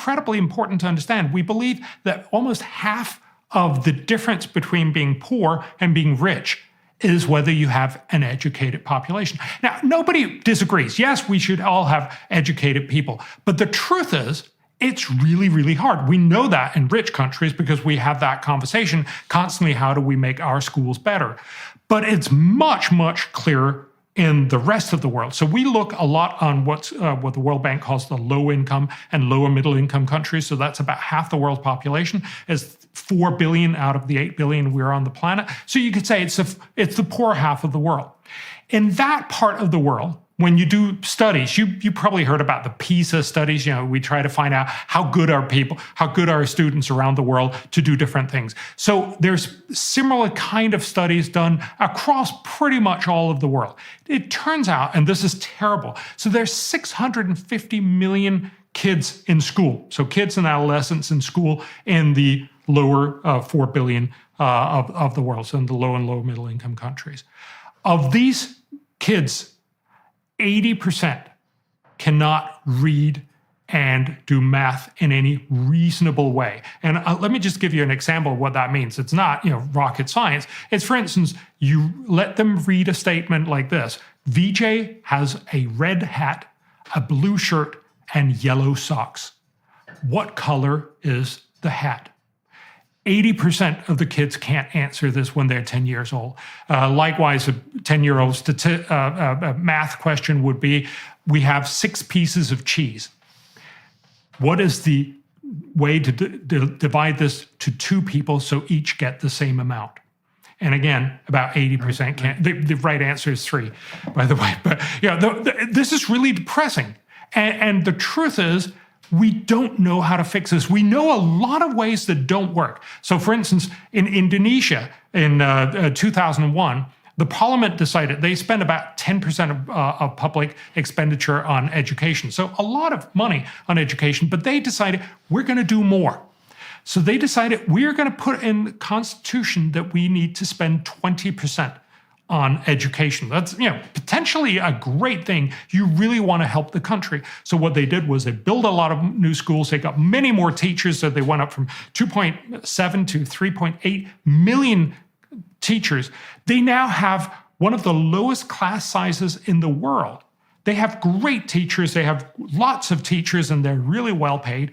incredibly important to understand. We believe that almost half of the difference between being poor and being rich is whether you have an educated population. Now, nobody disagrees. Yes, we should all have educated people. But the truth is, it's really, really hard. We know that in rich countries because we have that conversation constantly. How do we make our schools better? But it's much, much clearer in the rest of the world. So we look a lot on what the World Bank calls the low income and lower middle income countries. So that's about half the world's population. It's 4 billion out of the 8 billion we're on the planet. So you could say it's the poor half of the world. In that part of the world, when you do studies, you probably heard about the PISA studies. We try to find out how good are students around the world to do different things. So there's similar kind of studies done across pretty much all of the world. It turns out, and this is terrible, so there's 650 million kids in school. So kids and adolescents in school in the lower 4 billion of the world, so in the low and low middle income countries. Of these kids, 80% cannot read and do math in any reasonable way. And let me just give you an example of what that means. It's not, rocket science. It's, for instance, you let them read a statement like this. VJ has a red hat, a blue shirt, and yellow socks. What color is the hat? 80% of the kids can't answer this when they're 10 years old. Likewise, a 10-year-old's math question would be, we have 6 pieces of cheese. What is the way to divide this to 2 people so each get the same amount. And again, about 80% can't. The right answer is 3, by the way. But this is really depressing. And the truth is, we don't know how to fix this. We know a lot of ways that don't work. So for instance, in Indonesia in 2001, the parliament decided they spend about 10% of public expenditure on education. So a lot of money on education, but they decided we're going to do more. So they decided we're going to put in the Constitution that we need to spend 20% on education. That's potentially a great thing. You really want to help the country. So what they did was they built a lot of new schools. They got many more teachers. So they went up from 2.7 to 3.8 million teachers. They now have one of the lowest class sizes in the world. They have great teachers. They have lots of teachers, and they're really well paid.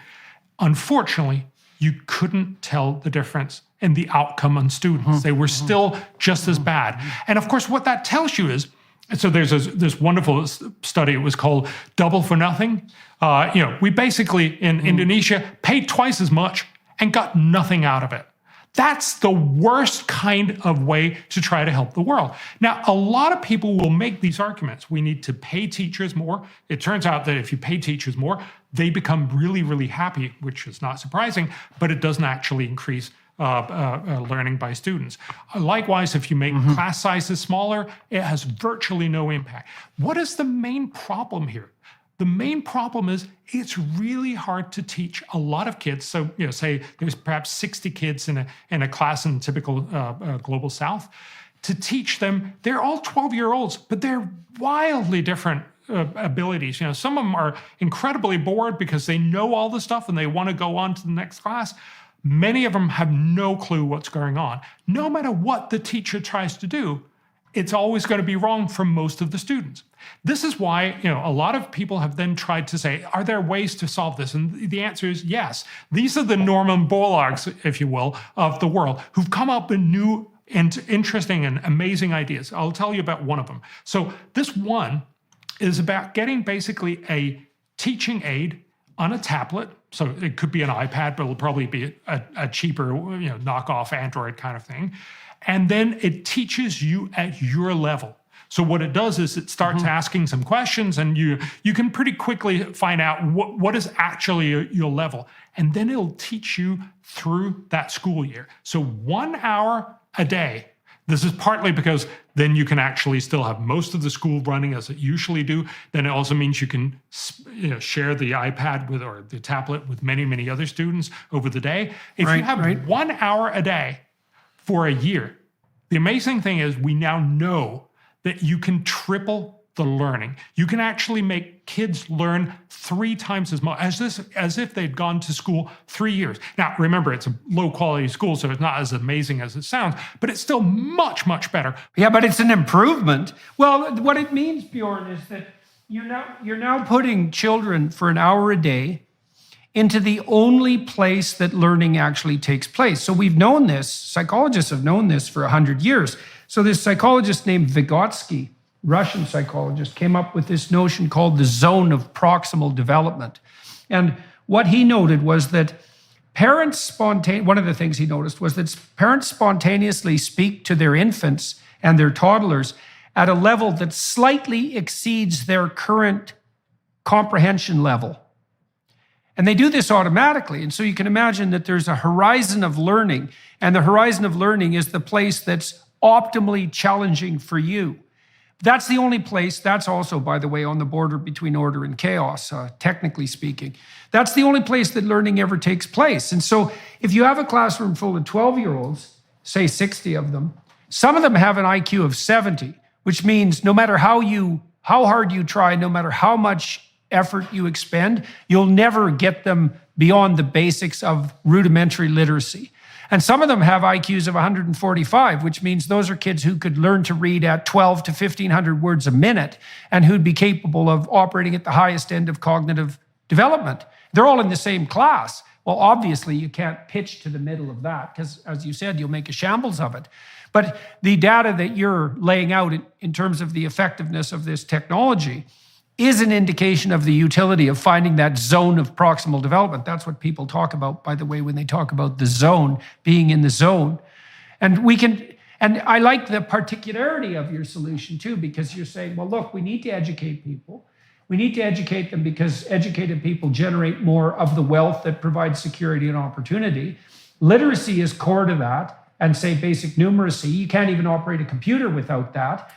Unfortunately, you couldn't tell the difference in the outcome on students. They were still just as bad. And of course, what that tells you is, so there's this wonderful study, it was called Double for Nothing. We basically, in Indonesia, paid twice as much and got nothing out of it. That's the worst kind of way to try to help the world. Now, a lot of people will make these arguments. We need to pay teachers more. It turns out that if you pay teachers more, they become really, really happy, which is not surprising, but it doesn't actually increase learning by students. Likewise, if you make class sizes smaller, it has virtually no impact. What is the main problem here? The main problem is it's really hard to teach a lot of kids. So, say there's perhaps 60 kids in a class in the typical global South. To teach them, they're all 12-year-olds, but they're wildly different abilities. Some of them are incredibly bored because they know all the stuff and they want to go on to the next class. Many of them have no clue what's going on. No matter what the teacher tries to do, it's always going to be wrong for most of the students. This is why, a lot of people have then tried to say, are there ways to solve this? And the answer is yes. These are the Norman Borlaugs, if you will, of the world, who've come up with new and interesting and amazing ideas. I'll tell you about one of them. So this one is about getting basically a teaching aid on a tablet. So it could be an iPad, but it'll probably be a cheaper, knockoff Android kind of thing. And then it teaches you at your level. So what it does is it starts asking some questions, and you can pretty quickly find out what is actually your level. And then it'll teach you through that school year. So 1 hour a day. This is partly because then you can actually still have most of the school running as it usually do. Then it also means you can share the iPad or the tablet with many, many other students over the day. If you have 1 hour a day for a year, the amazing thing is we now know that you can triple the learning. You can actually make kids learn 3 times as much, as if they'd gone to school 3 years. Now, remember, it's a low-quality school, so it's not as amazing as it sounds, but it's still much, much better. Yeah, but it's an improvement. Well, what it means, Bjorn, is that you're now putting children for an hour a day into the only place that learning actually takes place. So we've known this, psychologists have known this for 100 years. So this psychologist named Vygotsky, Russian psychologist, came up with this notion called the zone of proximal development. And what he noted was that one of the things he noticed was that parents spontaneously speak to their infants and their toddlers at a level that slightly exceeds their current comprehension level. And they do this automatically. And so you can imagine that there's a horizon of learning, and the horizon of learning is the place that's optimally challenging for you. That's the only place. That's also, by the way, on the border between order and chaos, technically speaking. That's the only place that learning ever takes place. And so if you have a classroom full of 12-year-olds, say 60 of them, some of them have an IQ of 70, which means no matter how hard you try, no matter how much effort you expend, you'll never get them beyond the basics of rudimentary literacy. And some of them have IQs of 145, which means those are kids who could learn to read at 12 to 1,500 words a minute and who'd be capable of operating at the highest end of cognitive development. They're all in the same class. Well, obviously, you can't pitch to the middle of that because, as you said, you'll make a shambles of it. But the data that you're laying out in terms of the effectiveness of this technology is an indication of the utility of finding that zone of proximal development. That's what people talk about, by the way, when they talk about the zone, being in the zone. And I like the particularity of your solution too, because you're saying, well, look, we need to educate people. We need to educate them because educated people generate more of the wealth that provides security and opportunity. Literacy is core to that, and say basic numeracy. You can't even operate a computer without that.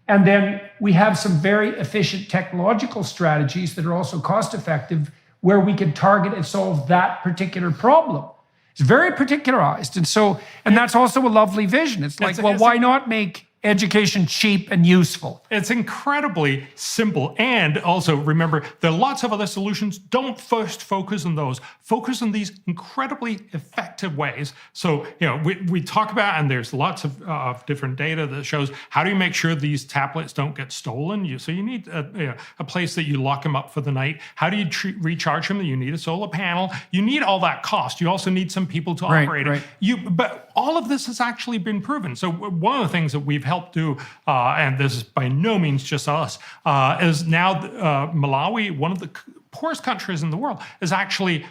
And then we have some very efficient technological strategies that are also cost effective, where we can target and solve that particular problem. It's very particularized. And that's also a lovely vision. It's like, why not make education cheap and useful? It's incredibly simple. And also remember, there are lots of other solutions. Don't first focus on those. Focus on these incredibly effective ways. So, we talk about, and there's lots of different data that shows how do you make sure these tablets don't get stolen. So you need a place that you lock them up for the night. How do you recharge them? You need a solar panel. You need all that cost. You also need some people to operate it. But all of this has actually been proven. So one of the things that we've helped do, and this is by no means just us, is now Malawi, one of the poorest countries in the world, is actually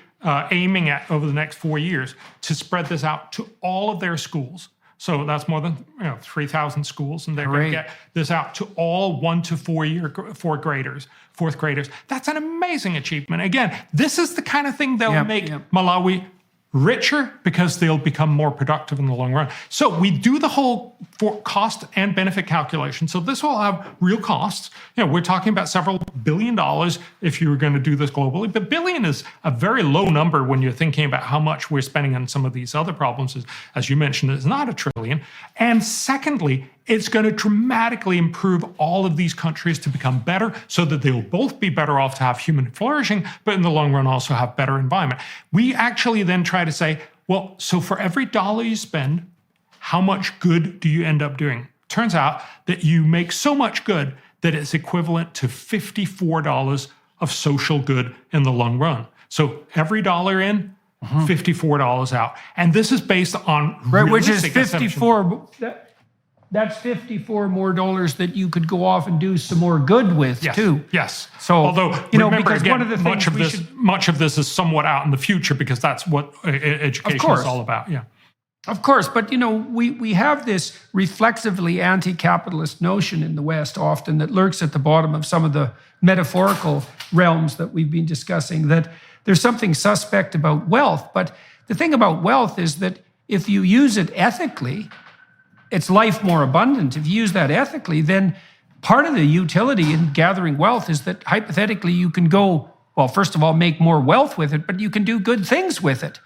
aiming at, over the next 4 years, to spread this out to all of their schools. So that's more than 3,000 schools, and they're going to get this out to all 1 to 4 graders, fourth graders. That's an amazing achievement. Again, this is the kind of thing that will make Malawi richer, because they'll become more productive in the long run. So we do the whole cost and benefit calculation. So this will have real costs. We're talking about several $1 billion if you were going to do this globally. But billion is a very low number when you're thinking about how much we're spending on some of these other problems. As you mentioned, it's not $1 trillion. And secondly, it's going to dramatically improve all of these countries to become better, so that they'll both be better off to have human flourishing, but in the long run also have better environment. We actually then try to say, well, so for every dollar you spend, how much good do you end up doing? Turns out that you make so much good that it's equivalent to $54 of social good in the long run. So every dollar in, $54 out. And this is based on which is 54. That's $54 more that you could go off and do some more good with too. Yes. So, although remember, because again, one of the things much of this is somewhat out in the future, because that's what education is all about. Yeah. Of course, but we have this reflexively anti-capitalist notion in the West often that lurks at the bottom of some of the metaphorical realms that we've been discussing, that there's something suspect about wealth. But the thing about wealth is that if you use it ethically, it's life more abundant. If you use that ethically, then part of the utility in gathering wealth is that hypothetically you can go, well, first of all, make more wealth with it, but you can do good things with it.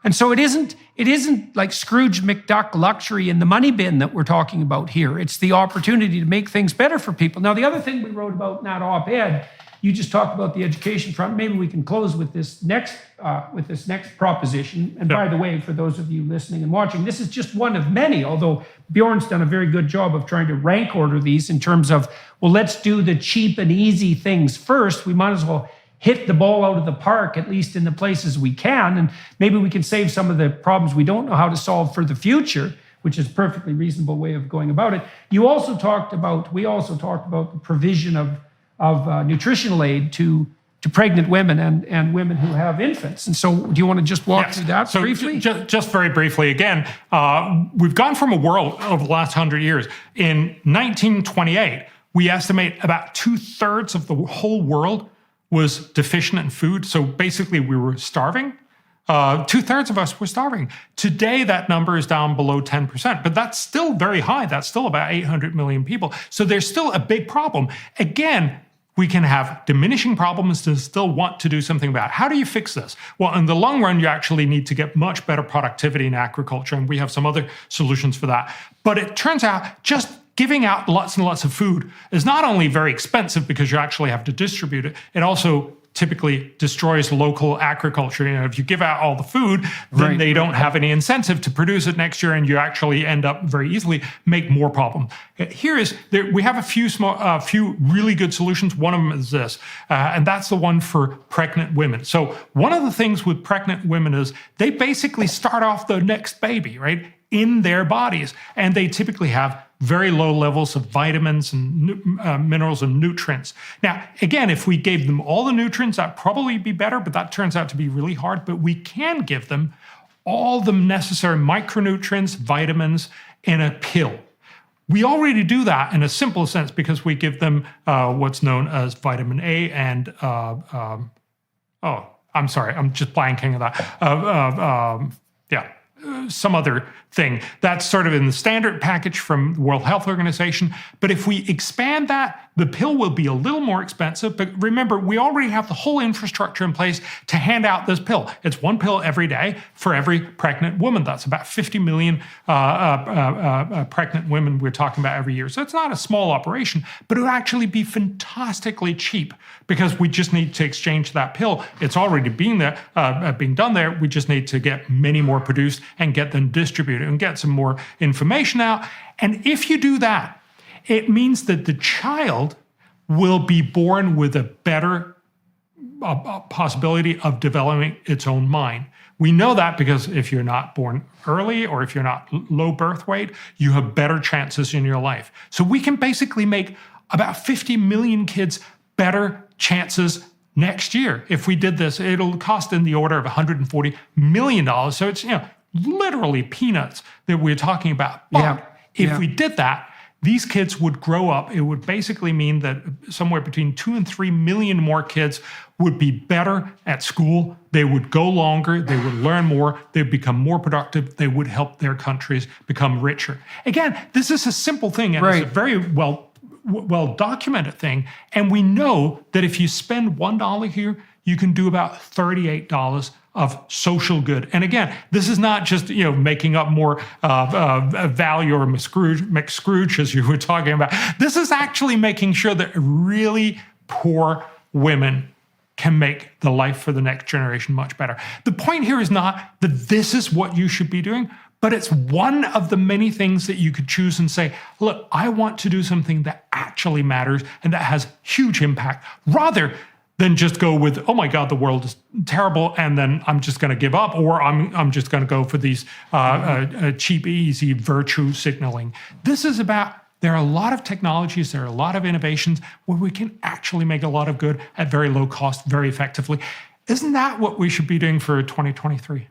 And so it isn't like Scrooge McDuck luxury in the money bin that we're talking about here. It's the opportunity to make things better for people. Now, the other thing we wrote about in that op-ed, you just talked about the education front. Maybe we can close with this next proposition. And by the way, for those of you listening and watching, this is just one of many, although Bjorn's done a very good job of trying to rank order these in terms of, well, let's do the cheap and easy things first. We might as well hit the ball out of the park, at least in the places we can. And maybe we can save some of the problems we don't know how to solve for the future, which is a perfectly reasonable way of going about it. We also talked about the provision of nutritional aid to pregnant women and women who have infants. And so do you want to just walk through that briefly? Just very briefly, again, we've gone from a world over the last 100 years. In 1928, we estimate about 2/3 of the whole world was deficient in food. So basically we were starving. 2/3 of us were starving. Today, that number is down below 10%, but that's still very high. That's still about 800 million people. So there's still a big problem. Again, we can have diminishing problems to still want to do something about it. How do you fix this? Well, in the long run, you actually need to get much better productivity in agriculture, and we have some other solutions for that. But it turns out just giving out lots and lots of food is not only very expensive because you actually have to distribute it, it also typically destroys local agriculture. If you give out all the food, then they don't have any incentive to produce it next year, and you actually end up very easily make more problems. We have a few really good solutions. One of them is this, and that's the one for pregnant women. So one of the things with pregnant women is they basically start off the next baby, right? in their bodies. And they typically have very low levels of vitamins and minerals and nutrients. Now, again, if we gave them all the nutrients, that'd probably be better, but that turns out to be really hard. But we can give them all the necessary micronutrients, vitamins in a pill. We already do that in a simple sense because we give them what's known as vitamin A and, I'm sorry, I'm just blanking on that. Some other thing. That's sort of in the standard package from the World Health Organization. But if we expand that, the pill will be a little more expensive. But remember, we already have the whole infrastructure in place to hand out this pill. It's one pill every day for every pregnant woman. That's about 50 million pregnant women we're talking about every year. So it's not a small operation, but it would actually be fantastically cheap because we just need to exchange that pill. It's already being done there. We just need to get many more produced and get them distributed and get some more information out. And if you do that, it means that the child will be born with a better possibility of developing its own mind. We know that because if you're not born early or if you're not low birth weight, you have better chances in your life. So we can basically make about 50 million kids better chances next year. If we did this, it'll cost in the order of $140 million. So it's, literally peanuts that we're talking about. But if we did that, these kids would grow up. It would basically mean that somewhere between 2 and 3 million more kids would be better at school. They would go longer. They would learn more. They'd become more productive. They would help their countries become richer. Again, this is a simple thing, and it's a very well documented thing. And we know that if you spend $1 here, you can do about $38 of social good. And again, this is not just making up more value or McScrooge, as you were talking about. This is actually making sure that really poor women can make the life for the next generation much better. The point here is not that this is what you should be doing, but it's one of the many things that you could choose and say, look, I want to do something that actually matters and that has huge impact, rather than just go with, oh my God, the world is terrible, and then I'm just going to give up, or I'm just going to go for these cheap, easy virtue signaling. This is about, there are a lot of technologies, there are a lot of innovations where we can actually make a lot of good at very low cost, very effectively. Isn't that what we should be doing for 2023?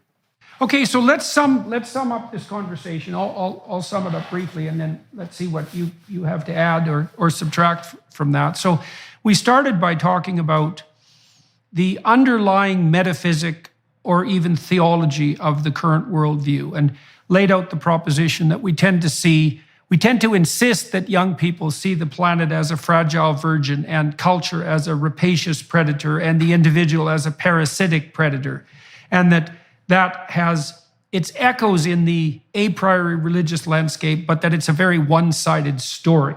Okay, so let's sum up this conversation. I'll sum it up briefly, and then let's see what you have to add or subtract from that. So we started by talking about the underlying metaphysic or even theology of the current worldview, and laid out the proposition that we tend to insist that young people see the planet as a fragile virgin and culture as a rapacious predator and the individual as a parasitic predator, and that has its echoes in the a priori religious landscape, but that it's a very one-sided story.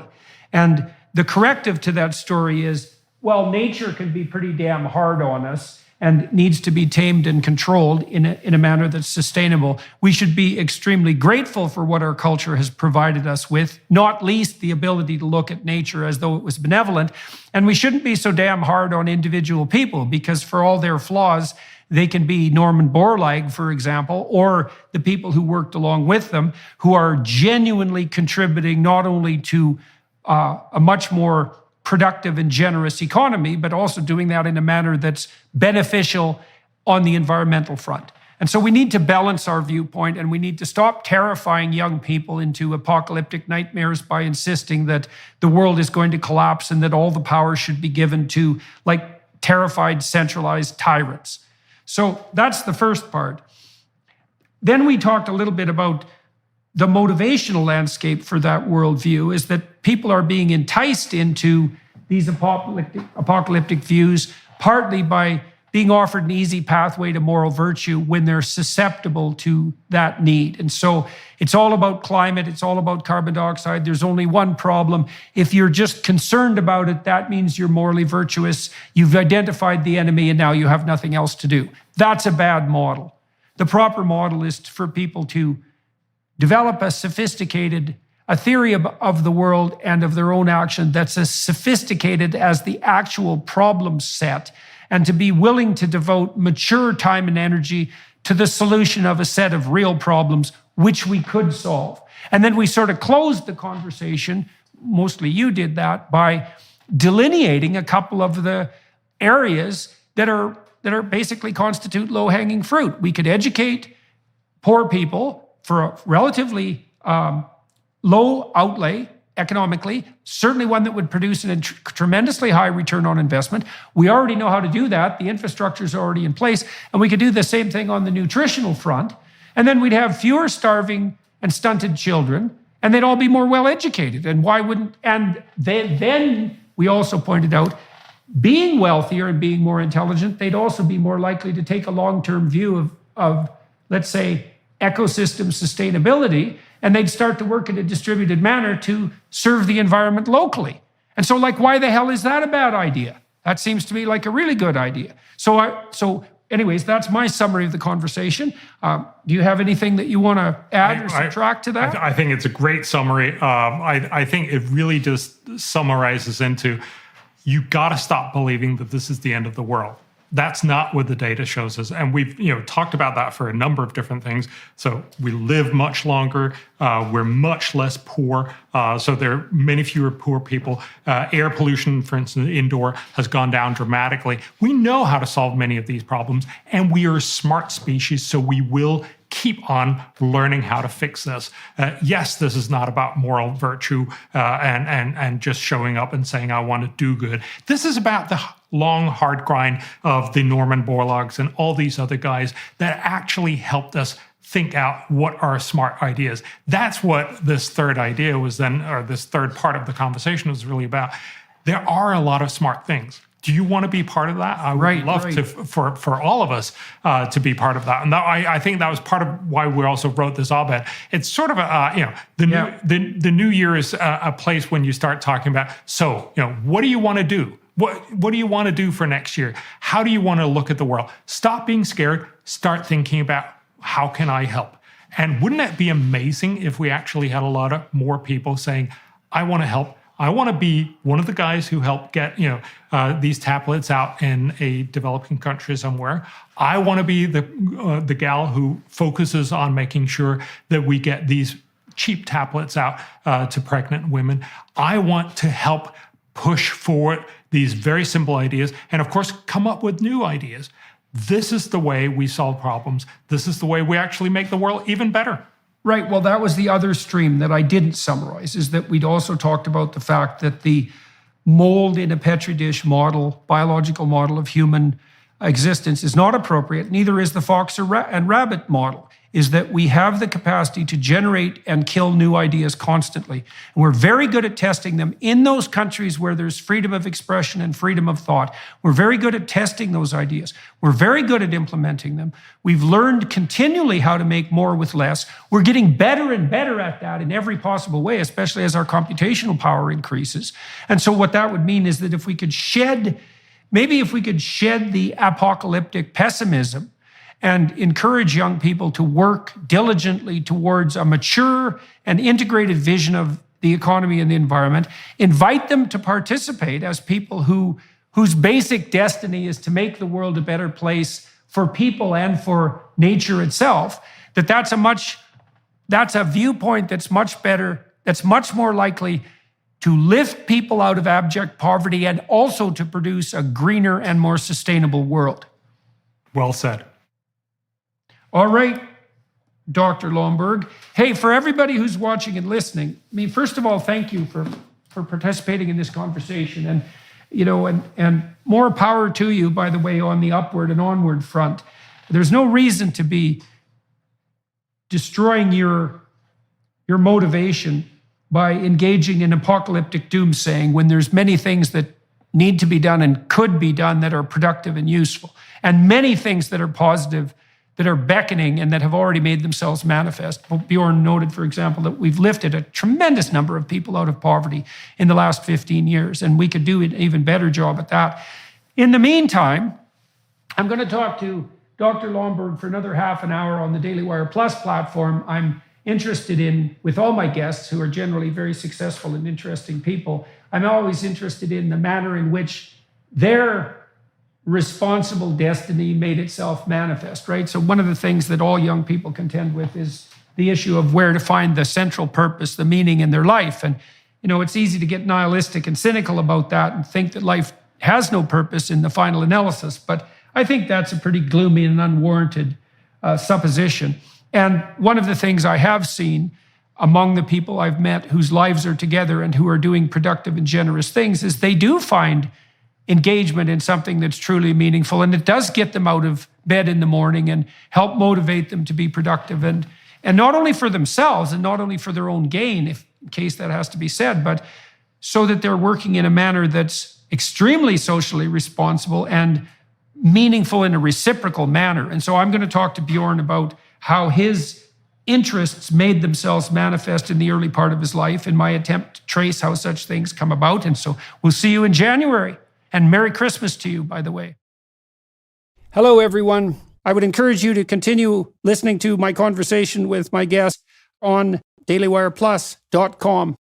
And the corrective to that story is, well, nature can be pretty damn hard on us and needs to be tamed and controlled in a manner that's sustainable. We should be extremely grateful for what our culture has provided us with, not least the ability to look at nature as though it was benevolent. And we shouldn't be so damn hard on individual people, because for all their flaws, they can be Norman Borlaug, for example, or the people who worked along with them, who are genuinely contributing not only to a much more productive and generous economy, but also doing that in a manner that's beneficial on the environmental front. And so we need to balance our viewpoint, and we need to stop terrifying young people into apocalyptic nightmares by insisting that the world is going to collapse and that all the power should be given to terrified, centralized tyrants. So that's the first part. Then we talked a little bit about the motivational landscape for that worldview, is that people are being enticed into these apocalyptic views, partly by being offered an easy pathway to moral virtue when they're susceptible to that need. And so it's all about climate, it's all about carbon dioxide. There's only one problem. If you're just concerned about it, that means you're morally virtuous. You've identified the enemy and now you have nothing else to do. That's a bad model. The proper model is for people to develop a theory of the world and of their own action that's as sophisticated as the actual problem set, and to be willing to devote mature time and energy to the solution of a set of real problems which we could solve. And then we sort of closed the conversation, mostly you did that, by delineating a couple of the areas that are basically constitute low-hanging fruit. We could educate poor people for a relatively low outlay economically, certainly one that would produce a tremendously high return on investment. We already know how to do that. The infrastructure is already in place. And we could do the same thing on the nutritional front. And then we'd have fewer starving and stunted children, and they'd all be more well-educated. And why wouldn't, and then we also pointed out, being wealthier and being more intelligent, they'd also be more likely to take a long-term view of let's say, ecosystem sustainability, and they'd start to work in a distributed manner to serve the environment locally. And so, like, why the hell is that a bad idea? That seems to me like a really good idea. So anyways, that's my summary of the conversation. Do you have anything that you want to add or subtract to that? I think it's a great summary. I think it really just summarizes into, you got to stop believing that this is the end of the world. That's not what the data shows us. And we've talked about that for a number of different things. So we live much longer. We're much less poor. So there are many fewer poor people. Air pollution, for instance, indoor has gone down dramatically. We know how to solve many of these problems, and we are a smart species, so we will keep on learning how to fix this. Yes, this is not about moral virtue and just showing up and saying, I want to do good. This is about the long, hard grind of the Norman Borlaugs and all these other guys that actually helped us think out what are smart ideas. That's what this third idea was then, or this third part of the conversation was really about. There are a lot of smart things. Do you want to be part of that? I would love to, for all of us to be part of that. And I think that was part of why we also wrote this op-ed. It's sort of the new year is a place when you start talking about, so, what do you want to do? What do you want to do for next year? How do you want to look at the world? Stop being scared. Start thinking about, how can I help? And wouldn't it be amazing if we actually had a lot of more people saying, I want to help. I want to be one of the guys who helped get these tablets out in a developing country somewhere. I want to be the gal who focuses on making sure that we get these cheap tablets out to pregnant women. I want to help push forward these very simple ideas and, of course, come up with new ideas. This is the way we solve problems. This is the way we actually make the world even better. Right. Well, that was the other stream that I didn't summarize, is that we'd also talked about the fact that the mold in a Petri dish model, biological model of human existence is not appropriate. Neither is the fox and rabbit model, is that we have the capacity to generate and kill new ideas constantly. And we're very good at testing them in those countries where there's freedom of expression and freedom of thought. We're very good at testing those ideas. We're very good at implementing them. We've learned continually how to make more with less. We're getting better and better at that in every possible way, especially as our computational power increases. And so what that would mean is that if we could shed the apocalyptic pessimism and encourage young people to work diligently towards a mature and integrated vision of the economy and the environment, invite them to participate as people whose basic destiny is to make the world a better place for people and for nature itself, that's a viewpoint that's much better, that's much more likely to lift people out of abject poverty and also to produce a greener and more sustainable world. Well said. All right, Dr. Lomborg. Hey, for everybody who's watching and listening, first of all, thank you for participating in this conversation. And, and more power to you, by the way, on the upward and onward front. There's no reason to be destroying your motivation by engaging in apocalyptic doomsaying when there's many things that need to be done and could be done that are productive and useful, and many things that are positive, that are beckoning and that have already made themselves manifest. Bjørn noted, for example, that we've lifted a tremendous number of people out of poverty in the last 15 years, and we could do an even better job at that. In the meantime, I'm going to talk to Dr. Lomborg for another half an hour on the Daily Wire Plus platform. I'm interested in, with all my guests, who are generally very successful and interesting people, I'm always interested in the manner in which their responsible destiny made itself manifest, right? So one of the things that all young people contend with is the issue of where to find the central purpose, the meaning in their life. And, it's easy to get nihilistic and cynical about that and think that life has no purpose in the final analysis. But I think that's a pretty gloomy and unwarranted supposition. And one of the things I have seen among the people I've met whose lives are together and who are doing productive and generous things is they do find engagement in something that's truly meaningful. And it does get them out of bed in the morning and help motivate them to be productive. And not only for themselves and not only for their own gain, if in case that has to be said, but so that they're working in a manner that's extremely socially responsible and meaningful in a reciprocal manner. And so I'm going to talk to Bjørn about how his interests made themselves manifest in the early part of his life in my attempt to trace how such things come about. And so we'll see you in January. And Merry Christmas to you, by the way. Hello, everyone. I would encourage you to continue listening to my conversation with my guest on dailywireplus.com.